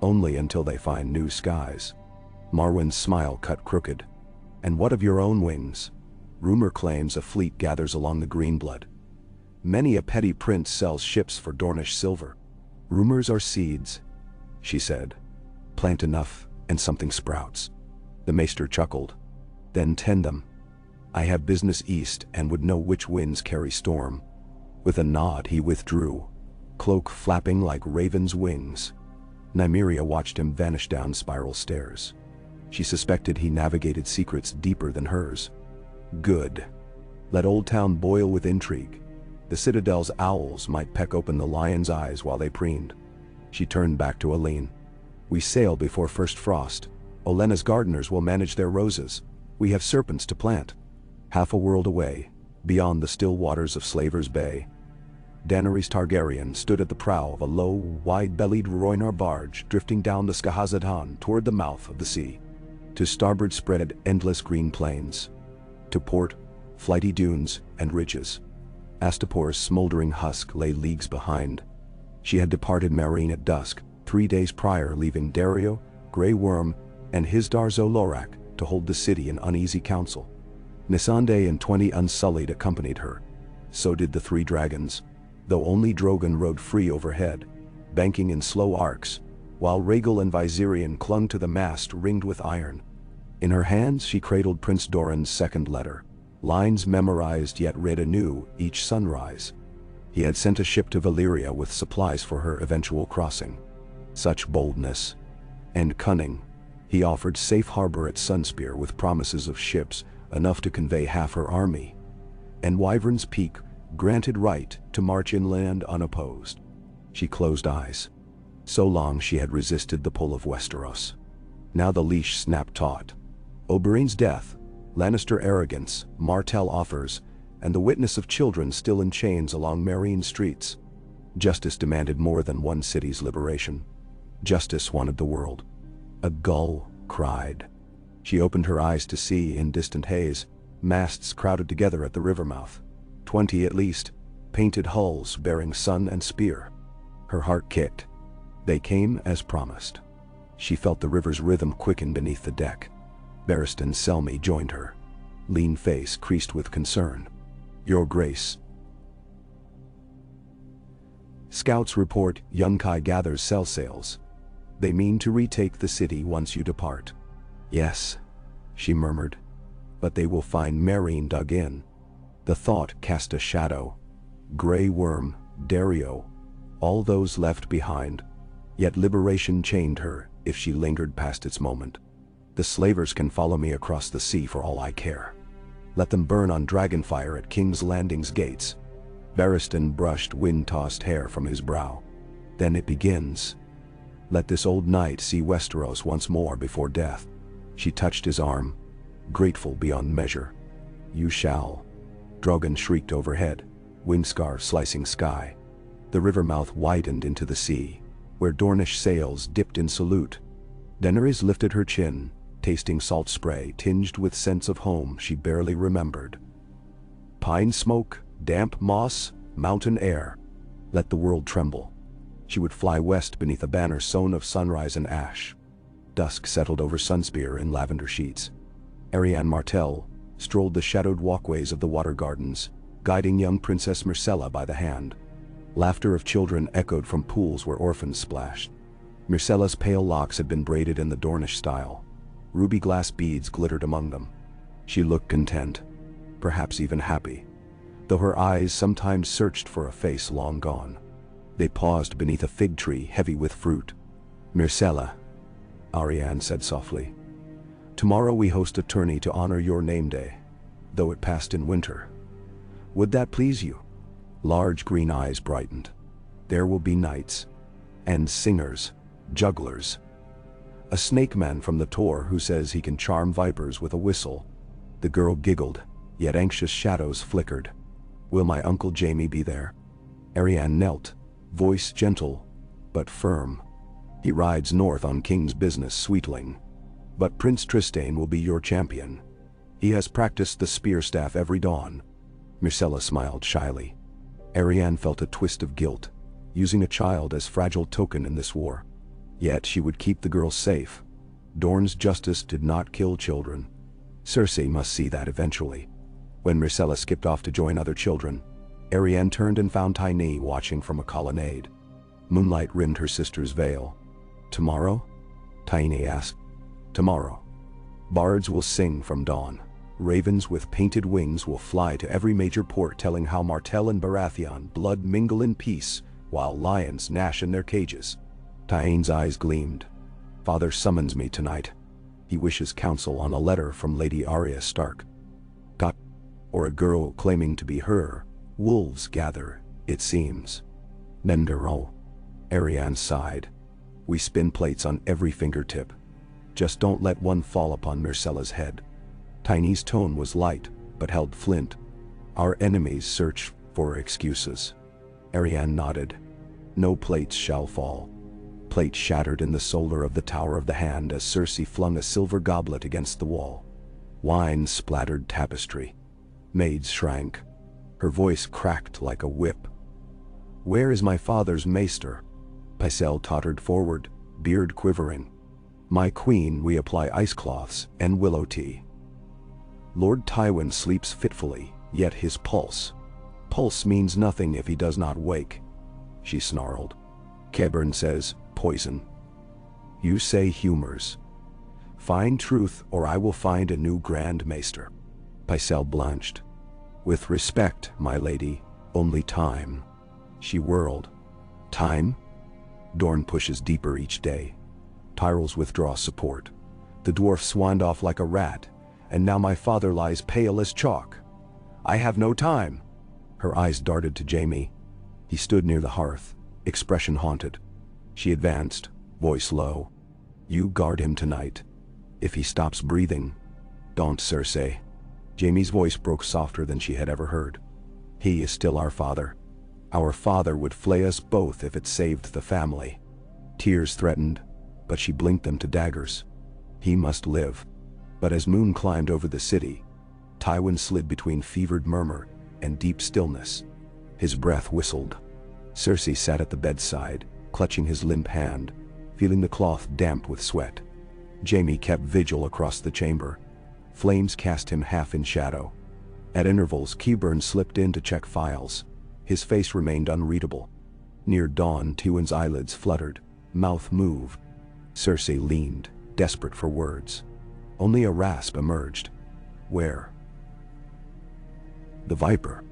Only until they find new skies. Marwyn's smile cut crooked. And what of your own wings? Rumor claims a fleet gathers along the Greenblood. Many a petty prince sells ships for Dornish silver. Rumors are seeds, she said. Plant enough, and something sprouts. The maester chuckled. Then tend them. I have business east and would know which winds carry storm. With a nod he withdrew, cloak flapping like raven's wings. Nymeria watched him vanish down spiral stairs. She suspected he navigated secrets deeper than hers. Good. Let Old Town boil with intrigue. The Citadel's owls might peck open the lion's eyes while they preened. She turned back to Aline. We sail before first frost. Olenna's gardeners will manage their roses. We have serpents to plant. Half a world away, beyond the still waters of Slaver's Bay, Daenerys Targaryen stood at the prow of a low, wide-bellied Rhoynar barge drifting down the Skahazadhan toward the mouth of the sea. To starboard spread endless green plains. To port, flighty dunes and ridges. Astapor's smoldering husk lay leagues behind. She had departed Meereen at dusk, 3 days prior, leaving Dario, Grey Worm, and Hisdar zo Lorak to hold the city in uneasy council. Missandei and 20 Unsullied accompanied her. So did the 3 dragons, though only Drogon rode free overhead, banking in slow arcs, while Rhaegal and Viserion clung to the mast ringed with iron. In her hands she cradled Prince Doran's second letter, lines memorized yet read anew each sunrise. He had sent a ship to Valyria with supplies for her eventual crossing. Such boldness and cunning. He offered safe harbor at Sunspear with promises of ships enough to convey half her army, and Wyvern's Peak granted right to march inland unopposed. She closed eyes. So long she had resisted the pull of Westeros. Now the leash snapped taut. Oberyn's death, Lannister arrogance, Martell offers, and the witness of children still in chains along Meereen streets. Justice demanded more than one city's liberation. Justice wanted the world. A gull cried. She opened her eyes to see, in distant haze, masts crowded together at the river mouth. 20 at least, painted hulls bearing sun and spear. Her heart kicked. They came as promised. She felt the river's rhythm quicken beneath the deck. Barristan Selmy joined her, lean face creased with concern. Your Grace. Scouts report Yunkai gathers sell sails. They mean to retake the city once you depart. Yes, she murmured, but they will find Meereen dug in. The thought cast a shadow. Grey Worm, Dario, all those left behind. Yet liberation chained her if she lingered past its moment. The slavers can follow me across the sea for all I care. Let them burn on dragonfire at King's Landing's gates." Barristan brushed wind-tossed hair from his brow. "Then it begins. Let this old knight see Westeros once more before death." She touched his arm, grateful beyond measure. "You shall." Drogon shrieked overhead, windscarf slicing sky. The river mouth widened into the sea, where Dornish sails dipped in salute. Daenerys lifted her chin, tasting salt spray tinged with scents of home she barely remembered. Pine smoke, damp moss, mountain air. Let the world tremble. She would fly west beneath a banner sown of sunrise and ash. Dusk settled over Sunspear in lavender sheets. Doran Martell strolled the shadowed walkways of the water gardens, guiding young Princess Myrcella by the hand. Laughter of children echoed from pools where orphans splashed. Myrcella's pale locks had been braided in the Dornish style. Ruby glass beads glittered among them. She looked content, perhaps even happy, though her eyes sometimes searched for a face long gone. They paused beneath a fig tree heavy with fruit. "Myrcella," Arianne said softly, "tomorrow we host a tourney to honor your name day, though it passed in winter. Would that please you?" Large green eyes brightened. "There will be knights, and singers, jugglers. A snake man from the Tor who says he can charm vipers with a whistle." The girl giggled, yet anxious shadows flickered. "Will my Uncle Jaime be there?" Arianne knelt, voice gentle, but firm. "He rides north on King's business, sweetling. But Prince Trystane will be your champion. He has practiced the spear staff every dawn." Myrcella smiled shyly. Arianne felt a twist of guilt, using a child as fragile token in this war. Yet she would keep the girl safe. Dorne's justice did not kill children. Cersei must see that eventually. When Myrcella skipped off to join other children, Arianne turned and found Tyne watching from a colonnade. Moonlight rimmed her sister's veil. "Tomorrow?" Tyne asked. "Tomorrow. Bards will sing from dawn. Ravens with painted wings will fly to every major port telling how Martell and Baratheon blood mingle in peace while lions gnash in their cages." Tyne's eyes gleamed. "Father summons me tonight. He wishes counsel on a letter from Lady Arya Stark. Got, or a girl claiming to be her. Wolves gather, it seems." "Nenderol," Arianne sighed. "We spin plates on every fingertip. Just don't let one fall upon Myrcella's head." Tyne's tone was light, but held flint. "Our enemies search for excuses." Arianne nodded. "No plates shall fall." Plate shattered in the solar of the Tower of the Hand as Cersei flung a silver goblet against the wall. Wine splattered tapestry. Maids shrank. Her voice cracked like a whip. "Where is my father's maester?" Pycelle tottered forward, beard quivering. "My queen, we apply ice cloths and willow tea." "Lord Tywin sleeps fitfully, yet his pulse means nothing if he does not wake," she snarled. "Qyburn says, poison. You say humors. Find truth or I will find a new Grand Maester." Pycelle blanched. "With respect, my lady, only time." She whirled. "Time?" Dorne pushes deeper each day. Tyrells withdraw support. The dwarf swanned off like a rat, and now my father lies pale as chalk. I have no time." Her eyes darted to Jaime. He stood near the hearth, expression haunted. She advanced, voice low. "You guard him tonight. If he stops breathing, don't, Cersei." Jaime's voice broke softer than she had ever heard. "He is still our father. Our father would flay us both if it saved the family." Tears threatened, but she blinked them to daggers. He must live. But as moon climbed over the city, Tywin slid between fevered murmur and deep stillness. His breath whistled. Cersei sat at the bedside, clutching his limp hand, feeling the cloth damp with sweat. Jaime kept vigil across the chamber. Flames cast him half in shadow. At intervals, Qyburn slipped in to check files. His face remained unreadable. Near dawn, Tywin's eyelids fluttered, mouth moved. Cersei leaned, desperate for words. Only a rasp emerged. "Where?" "The Viper."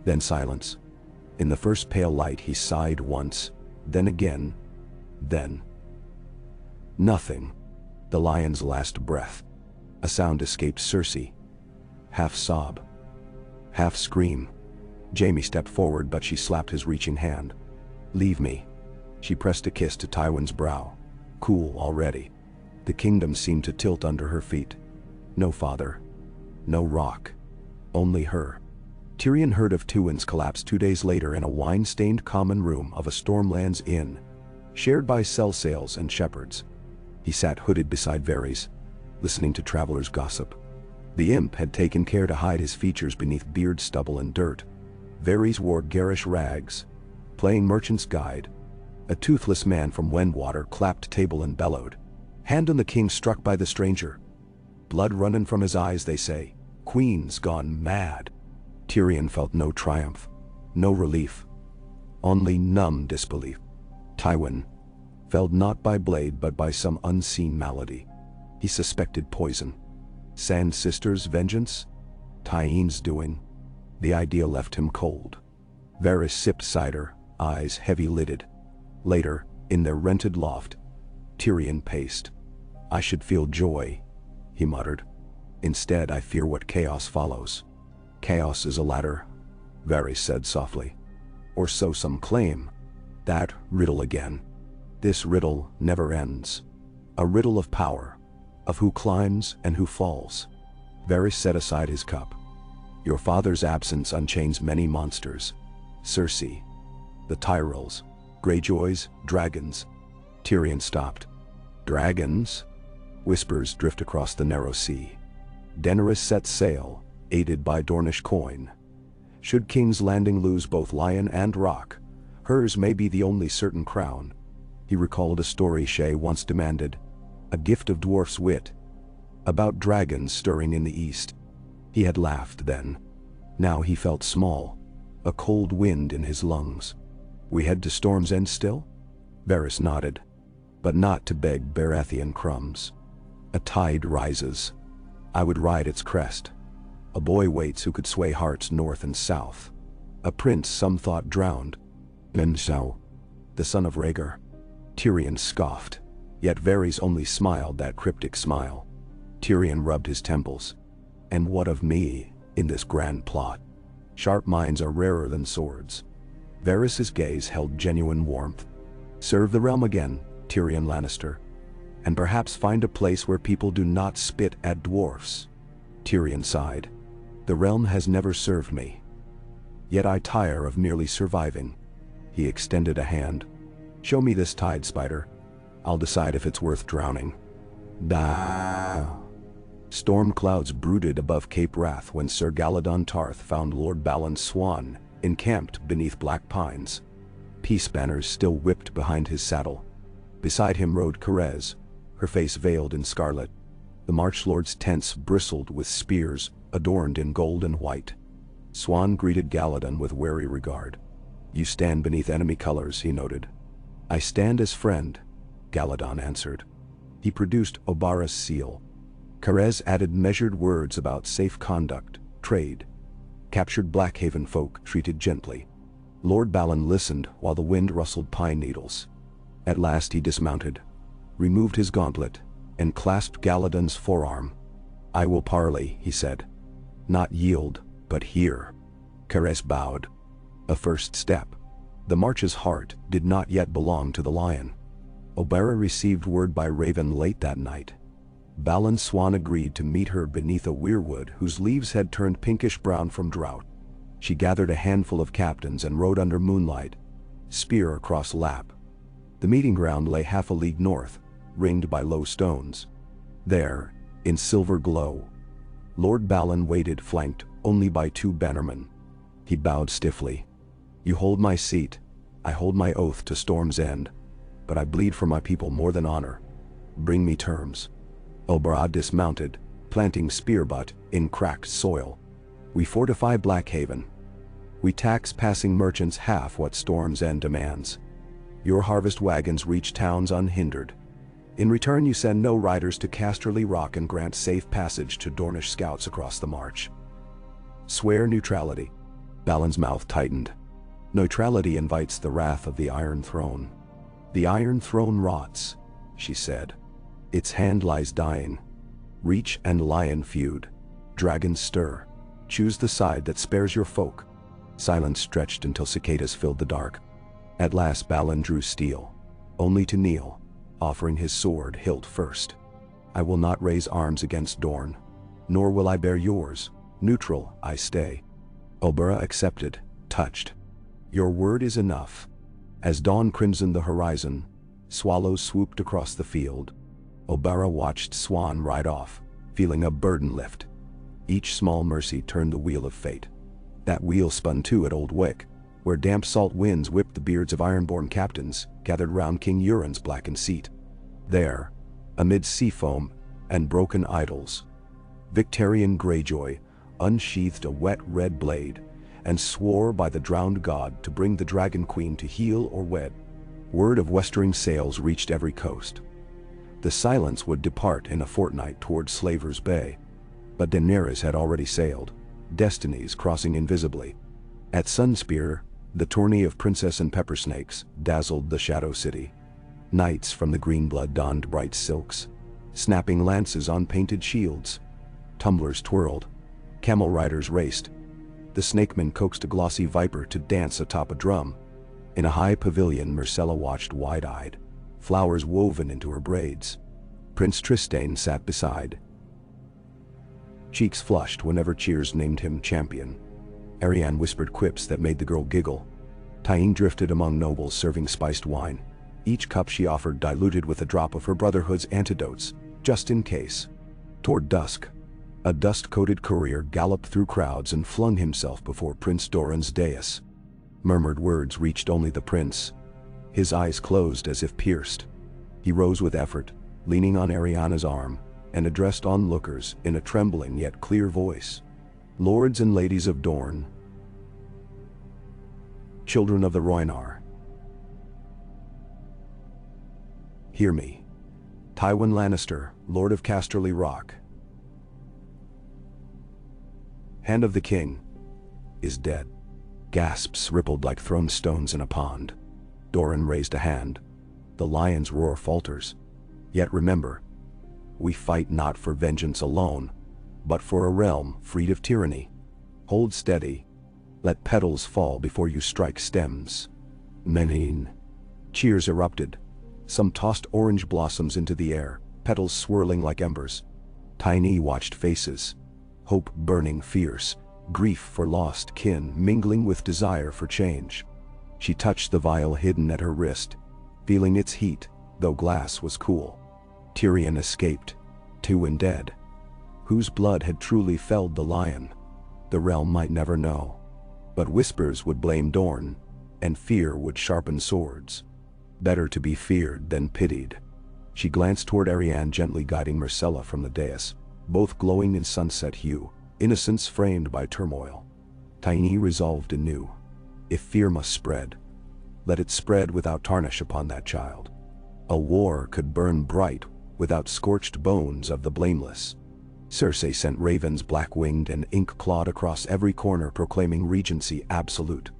Then silence. In the first pale light he sighed once, then again, then nothing. The lion's last breath. A sound escaped Cersei. Half sob. Half scream. Jaime stepped forward, but she slapped his reaching hand. "Leave me." She pressed a kiss to Tywin's brow. Cool already. The kingdom seemed to tilt under her feet. No father. No rock. Only her. Tyrion heard of Tywin's collapse 2 days later in a wine-stained common room of a Stormlands inn, shared by sell-sails and shepherds. He sat hooded beside Varys, listening to travelers' gossip. The imp had taken care to hide his features beneath beard stubble and dirt. Varys wore garish rags, playing merchant's guide. A toothless man from Wendwater clapped table and bellowed. "Hand on the king struck by the stranger. Blood runnin' from his eyes, they say. Queen's gone mad." Tyrion felt no triumph, no relief, only numb disbelief. Tywin, felled not by blade but by some unseen malady. He suspected poison. Sand Sisters' vengeance? Tyenne's doing. The idea left him cold. Varys sipped cider, eyes heavy-lidded. Later, in their rented loft, Tyrion paced. "I should feel joy," he muttered. "Instead, I fear what chaos follows." "Chaos is a ladder," Varys said softly. "Or so some claim." That riddle again. This riddle never ends. A riddle of power, of who climbs and who falls. Varys set aside his cup. "Your father's absence unchains many monsters. Cersei, the Tyrells, Greyjoys, dragons." Tyrion stopped. "Dragons?" Whispers drift across the narrow sea. Daenerys sets sail, aided by Dornish coin. Should King's Landing lose both lion and rock, hers may be the only certain crown. He recalled a story Shay once demanded, a gift of dwarf's wit, about dragons stirring in the east. He had laughed then. Now he felt small, a cold wind in his lungs. "We head to Storm's End still?" Varys nodded. "But not to beg Baratheon crumbs. A tide rises. I would ride its crest. A boy waits who could sway hearts north and south. A prince some thought drowned. Menshau, the son of Rhaegar." Tyrion scoffed, yet Varys only smiled that cryptic smile. Tyrion rubbed his temples. "And what of me, in this grand plot? Sharp minds are rarer than swords." Varys's gaze held genuine warmth. "Serve the realm again, Tyrion Lannister, and perhaps find a place where people do not spit at dwarfs." Tyrion sighed. "The realm has never served me. Yet I tire of merely surviving." He extended a hand. "Show me this tide, Spider. I'll decide if it's worth drowning." Da. Storm clouds brooded above Cape Wrath when Sir Galladon Tarth found Lord Balon's swan, encamped beneath black pines. Peace banners still whipped behind his saddle. Beside him rode Kerez, her face veiled in scarlet. The March Lord's tents bristled with spears, adorned in gold and white. Swan greeted Galladon with wary regard. "You stand beneath enemy colors," he noted. "I stand as friend," Galladon answered. He produced Oberyn's seal. Kerez added measured words about safe conduct, trade. Captured Blackhaven folk treated gently. Lord Balon listened while the wind rustled pine needles. At last he dismounted, removed his gauntlet, and clasped Galladon's forearm. "I will parley," he said. "Not yield, but hear." Kerez bowed. A first step. The March's heart did not yet belong to the lion. Oberyn received word by Raven late that night. Balon's swan agreed to meet her beneath a weirwood whose leaves had turned pinkish-brown from drought. She gathered a handful of captains and rode under moonlight, spear across lap. The meeting ground lay half a league north, ringed by low stones. There, in silver glow, Lord Balon waited, flanked only by 2 bannermen. He bowed stiffly. "You hold my seat, I hold my oath to Storm's End, but I bleed for my people more than honor. Bring me terms." Oberyn dismounted, planting spear butt in cracked soil. "We fortify Blackhaven. We tax passing merchants half what Storm's End demands. Your harvest wagons reach towns unhindered. In return you send no riders to Casterly Rock and grant safe passage to Dornish scouts across the march. Swear neutrality." Balon's mouth tightened. "Neutrality invites the wrath of the Iron Throne." "The Iron Throne rots," she said. Its hand lies dying. Reach and lion feud. Dragons stir. Choose the side that spares your folk. Silence stretched until cicadas filled the dark. At last Balin drew steel, only to kneel, offering his sword hilt first. I will not raise arms against Dorn, nor will I bear yours. Neutral, I stay. Oberyn accepted, touched. Your word is enough. As dawn crimsoned the horizon, swallows swooped across the field. Oberyn watched Swan ride off, feeling a burden lift. Each small mercy turned the wheel of fate. That wheel spun too at Old Wick, where damp salt winds whipped the beards of ironborn captains gathered round King Euron's blackened seat. There, amid sea foam and broken idols, Victorian Greyjoy unsheathed a wet red blade and swore by the drowned god to bring the Dragon Queen to heal or wed. Word of westering sails reached every coast. The Silence would depart in a fortnight toward Slaver's Bay, but Daenerys had already sailed, destinies crossing invisibly. At Sunspear, the tourney of Princess and Peppersnakes dazzled the Shadow City. Knights from the Greenblood donned bright silks, snapping lances on painted shields. Tumblers twirled, camel riders raced. The snakemen coaxed a glossy viper to dance atop a drum. In a high pavilion, Myrcella watched wide-eyed, flowers woven into her braids. Prince Trystane sat beside, cheeks flushed whenever cheers named him champion. Arianne whispered quips that made the girl giggle. Tyene drifted among nobles serving spiced wine, each cup she offered diluted with a drop of her brotherhood's antidotes, just in case. Toward dusk, a dust-coated courier galloped through crowds and flung himself before Prince Doran's dais. Murmured words reached only the prince. His eyes closed as if pierced. He rose with effort, leaning on Arianna's arm, and addressed onlookers in a trembling yet clear voice. Lords and ladies of Dorne, children of the Rhoynar, hear me. Tywin Lannister, Lord of Casterly Rock, Hand of the King, is dead. Gasps rippled like thrown stones in a pond. Doran raised a hand. The lion's roar falters. Yet remember, we fight not for vengeance alone, but for a realm freed of tyranny. Hold steady. Let petals fall before you strike stems. Menin. Cheers erupted. Some tossed orange blossoms into the air, petals swirling like embers. Tyene watched faces. Hope burning fierce, grief for lost kin mingling with desire for change. She touched the vial hidden at her wrist, feeling its heat, though glass was cool. Tyrion escaped, Tywin dead. Whose blood had truly felled the lion? The realm might never know. But whispers would blame Dorne, and fear would sharpen swords. Better to be feared than pitied. She glanced toward Arianne, gently guiding Myrcella from the dais, both glowing in sunset hue, innocence framed by turmoil. Tyene resolved anew. If fear must spread, let it spread without tarnish upon that child. A war could burn bright without scorched bones of the blameless. Cersei sent ravens black-winged and ink-clawed across every corner, proclaiming regency absolute.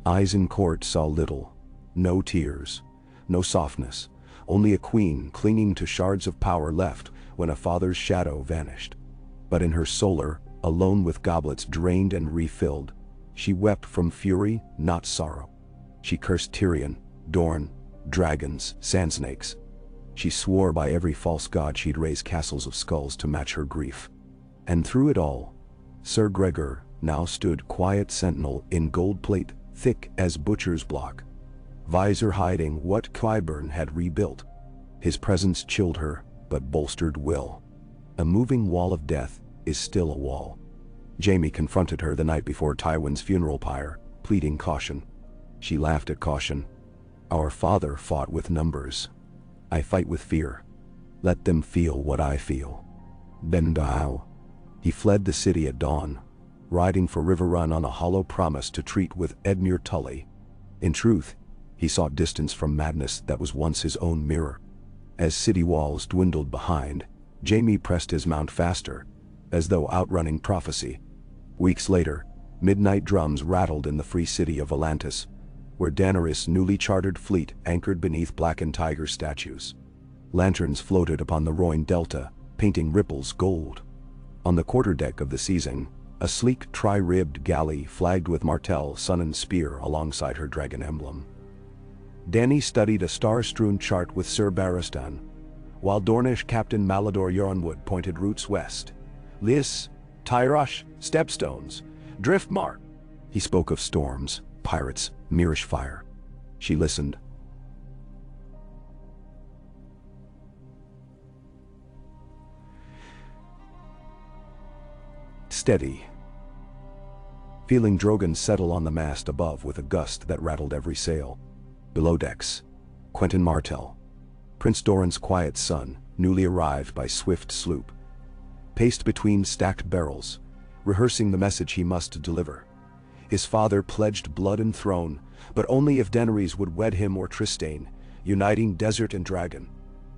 Eyes in court saw little, no tears, no softness, only a queen clinging to shards of power left when a father's shadow vanished. But in her solar, alone with goblets drained and refilled, she wept from fury, not sorrow. She cursed Tyrion, Dorne, dragons, sandsnakes. She swore by every false god she'd raise castles of skulls to match her grief. And through it all, Sir Gregor now stood quiet sentinel in gold plate, thick as butcher's block, visor hiding what Qyburn had rebuilt. His presence chilled her, but bolstered will. A moving wall of death is still a wall. Jaime confronted her the night before Tywin's funeral pyre, pleading caution. She laughed at caution. Our father fought with numbers. I fight with fear. Let them feel what I feel. Then Dao. He fled the city at dawn, riding for Riverrun on a hollow promise to treat with Edmure Tully. In truth, he sought distance from madness that was once his own mirror. As city walls dwindled behind, Jaime pressed his mount faster, as though outrunning prophecy. Weeks later, midnight drums rattled in the free city of Volantis, where Daenerys' newly chartered fleet anchored beneath blackened tiger statues. Lanterns floated upon the roaring delta, painting ripples gold. On the quarterdeck of the Seizing, a sleek tri-ribbed galley flagged with Martell, sun and spear alongside her dragon emblem. Dany studied a star-strewn chart with Sir Barristan, while Dornish Captain Mallador Yorenwood pointed routes west. Lys, Tyrosh, Stepstones, Driftmark. He spoke of storms, pirates, Mirish fire. She listened. Steady. Feeling Drogon settle on the mast above with a gust that rattled every sail. Below decks, Quentyn Martell, Prince Doran's quiet son, newly arrived by swift sloop, paced between stacked barrels, rehearsing the message he must deliver. His father pledged blood and throne, but only if Daenerys would wed him or Trystane, uniting desert and dragon.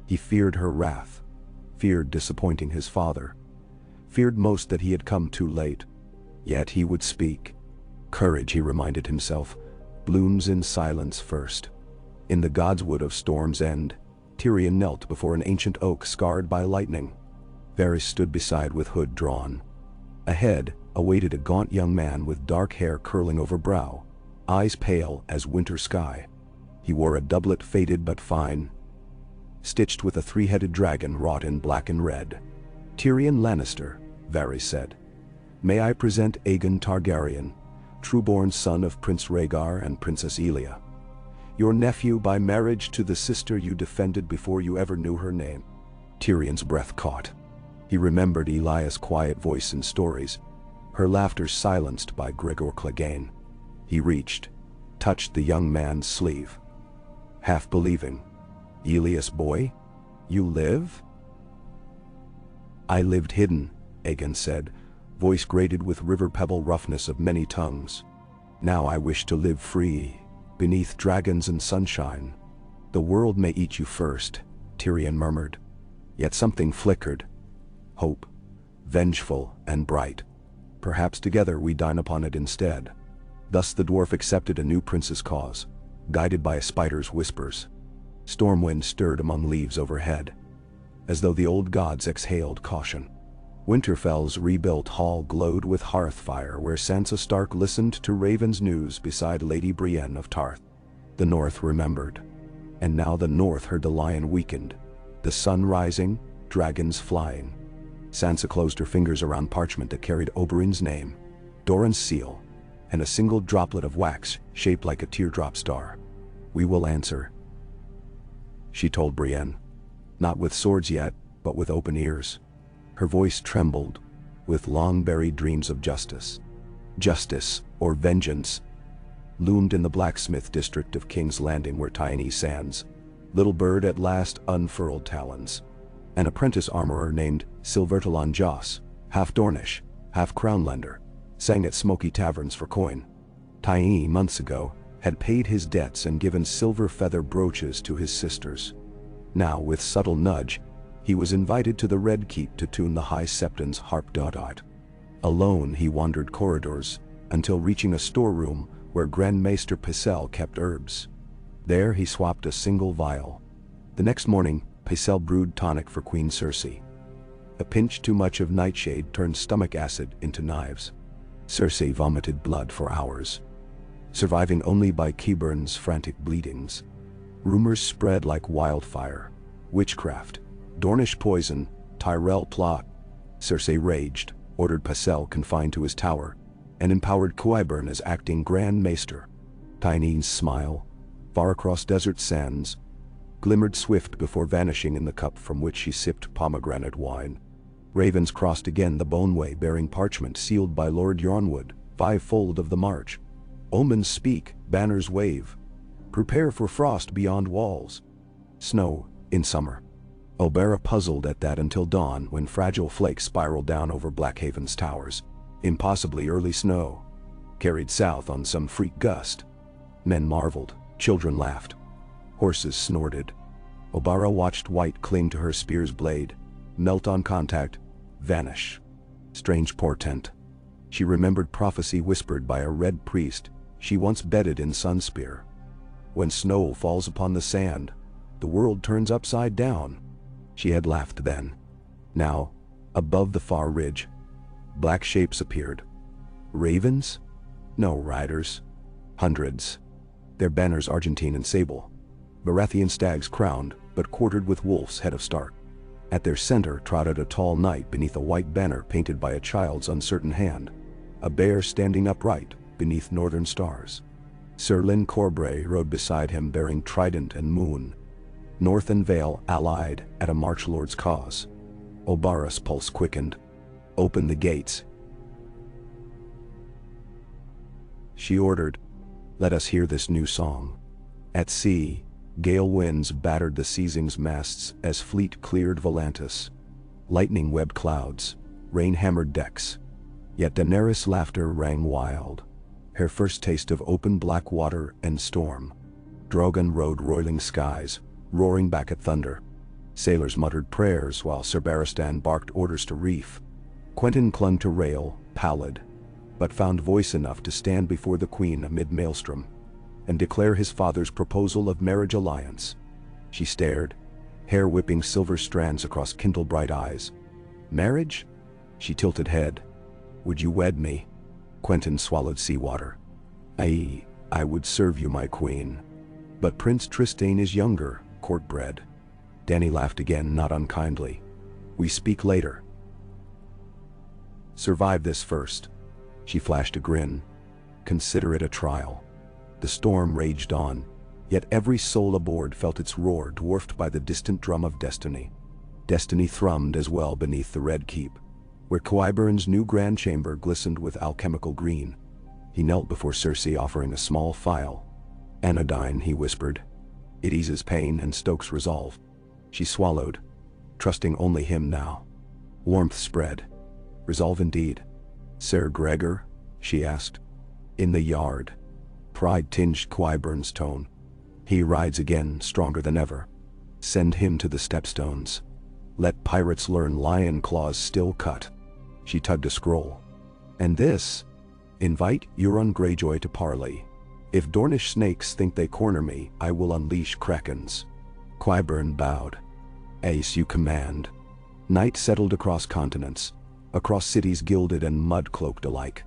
He feared her wrath, feared disappointing his father, feared most that he had come too late. Yet he would speak. Courage, he reminded himself, blooms in silence first. In the Godswood of Storm's End, Tyrion knelt before an ancient oak scarred by lightning. Varys stood beside with hood drawn. Ahead awaited a gaunt young man with dark hair curling over brow, eyes pale as winter sky. He wore a doublet faded but fine, stitched with a three-headed dragon wrought in black and red. Tyrion Lannister, Varys said. May I present Aegon Targaryen, true-born son of Prince Rhaegar and Princess Elia. Your nephew by marriage to the sister you defended before you ever knew her name. Tyrion's breath caught. He remembered Elia's quiet voice in stories, her laughter silenced by Gregor Clegane. He reached, touched the young man's sleeve. Half believing, Elias boy, you live? I lived hidden, Aegon said, voice grated with river pebble roughness of many tongues. Now I wish to live free, beneath dragons and sunshine. The world may eat you first, Tyrion murmured. Yet something flickered. Hope, vengeful and bright. Perhaps together we dine upon it instead. Thus the dwarf accepted a new prince's cause, guided by a spider's whispers. Stormwind stirred among leaves overhead, as though the old gods exhaled caution. Winterfell's rebuilt hall glowed with hearth fire where Sansa Stark listened to Raven's news beside Lady Brienne of Tarth. The North remembered. And now the North heard the lion weakened. The sun rising, dragons flying. Sansa closed her fingers around parchment that carried Oberyn's name, Doran's seal, and a single droplet of wax shaped like a teardrop star. We will answer, she told Brienne. Not with swords yet, but with open ears. Her voice trembled, with long-buried dreams of justice. Justice, or vengeance, loomed in the blacksmith district of King's Landing where Tiny Sands, little bird at last unfurled talons. An apprentice armorer named Silvertalon Joss, half Dornish, half Crownlender, sang at smoky taverns for coin. Tiny, months ago, had paid his debts and given silver feather brooches to his sisters. Now, with subtle nudge, he was invited to the Red Keep to tune the High Septon's harp dodot. Alone he wandered corridors, until reaching a storeroom where Grand Maester Pycelle kept herbs. There he swapped a single vial. The next morning, Pycelle brewed tonic for Queen Cersei. A pinch too much of nightshade turned stomach acid into knives. Cersei vomited blood for hours, surviving only by Qyburn's frantic bleedings. Rumors spread like wildfire. Witchcraft, Dornish poison, Tyrell plot. Cersei raged, ordered Pycelle confined to his tower, and empowered Qyburn as acting Grand Maester. Tyne's smile, far across desert sands, glimmered swift before vanishing in the cup from which she sipped pomegranate wine. Ravens crossed again the boneway bearing parchment sealed by Lord Yorenwood, fivefold of the march. Omens speak, banners wave. Prepare for frost beyond walls. Snow, in summer. Oberyn puzzled at that until dawn when fragile flakes spiraled down over Blackhaven's towers. Impossibly early snow, carried south on some freak gust. Men marveled, children laughed. Horses snorted. Oberyn watched white cling to her spear's blade, melt on contact, vanish. Strange portent. She remembered prophecy whispered by a red priest she once bedded in Sunspear. When snow falls upon the sand, The world turns upside down. She had laughed then. Now, above the far ridge, black shapes appeared. Ravens? No, riders. Hundreds. Their banners Argentine and sable. Baratheon stags crowned, but quartered with wolf's head of Stark. At their center trotted a tall knight beneath a white banner painted by a child's uncertain hand. A bear standing upright beneath northern stars. Sir Lyn Corbray rode beside him bearing trident and moon. North and Vale allied at a marchlord's cause. Oberyn's pulse quickened. Open the gates, she ordered. Let us hear this new song. At sea, gale winds battered the seizing's masts as fleet cleared Volantis. Lightning-webbed clouds, rain-hammered decks. Yet Daenerys' laughter rang wild. Her first taste of open black water and storm. Drogon rode roiling skies, roaring back at thunder. Sailors muttered prayers while Sir Barristan barked orders to reef. Quentyn clung to rail, pallid, but found voice enough to stand before the Queen amid maelstrom and declare his father's proposal of marriage alliance. She stared, hair whipping silver strands across kindle-bright eyes. Marriage? She tilted head. Would you wed me? Quentyn swallowed seawater. I would serve you, my queen. But Prince Trystane is younger, court-bred. Dany laughed again, not unkindly. We speak later. Survive this first. She flashed a grin. Consider it a trial. The storm raged on, yet every soul aboard felt its roar dwarfed by the distant drum of destiny. Destiny thrummed as well beneath the Red Keep, where Qyburin's new grand chamber glistened with alchemical green. He knelt before Cersei, offering a small phial. Anodyne, he whispered. It eases pain and stokes resolve. She swallowed, trusting only him now. Warmth spread. Resolve indeed. Sir Gregor? She asked. In the yard. Pride tinged Qyburn's tone. He rides again, stronger than ever. Send him to the stepstones. Let pirates learn lion claws still cut. She tugged a scroll. And this? Invite Euron Greyjoy to parley. If Dornish snakes think they corner me, I will unleash krakens. Qyburn bowed. Ace, you command. Night settled across continents, across cities gilded and mud-cloaked alike.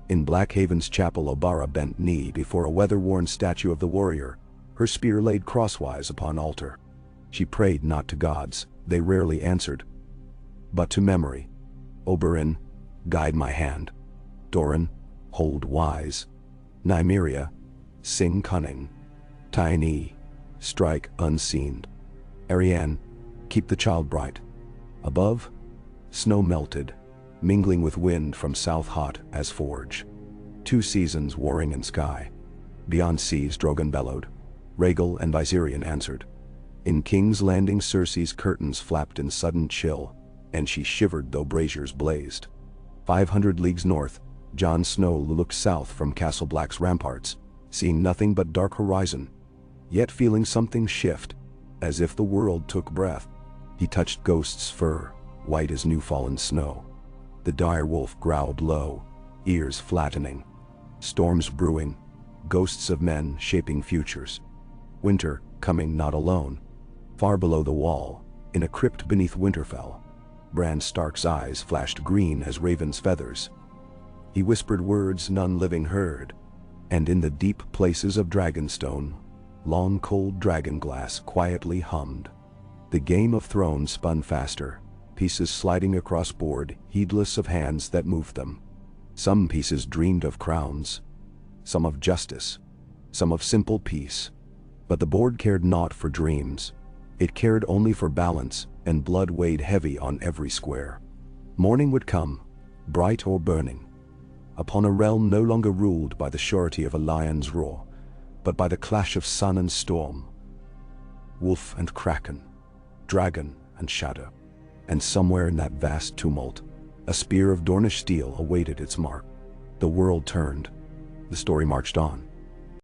In Blackhaven's chapel, Oberyn bent knee before a weather-worn statue of the warrior, her spear laid crosswise upon altar. She prayed not to gods, they rarely answered, but to memory. Oberyn, guide my hand. Doran, hold wise. Nymeria, sing cunning. Tyene, strike unseen. Arianne, keep the child bright. Above, snow melted, mingling with wind from south hot as forge. Two seasons warring in sky. Beyond seas Drogon bellowed. Rhaegal and Viserion answered. In King's Landing Cersei's curtains flapped in sudden chill, and she shivered though braziers blazed. 500 leagues north, Jon Snow looked south from Castle Black's ramparts, seeing nothing but dark horizon, yet feeling something shift, as if the world took breath. He touched Ghost's fur, white as new-fallen snow. The dire wolf growled low, ears flattening. Storms brewing, ghosts of men shaping futures. Winter coming not alone. Far below the wall, in a crypt beneath Winterfell, Bran Stark's eyes flashed green as raven's feathers. He whispered words none living heard, and in the deep places of Dragonstone, long cold dragonglass quietly hummed. The Game of Thrones spun faster, pieces sliding across board, heedless of hands that moved them. Some pieces dreamed of crowns, some of justice, some of simple peace. But the board cared naught for dreams. It cared only for balance, and blood weighed heavy on every square. Morning would come, bright or burning, upon a realm no longer ruled by the surety of a lion's roar, but by the clash of sun and storm, wolf and kraken, dragon and shadow. And somewhere in that vast tumult, a spear of Dornish steel awaited its mark. The world turned. The story marched on.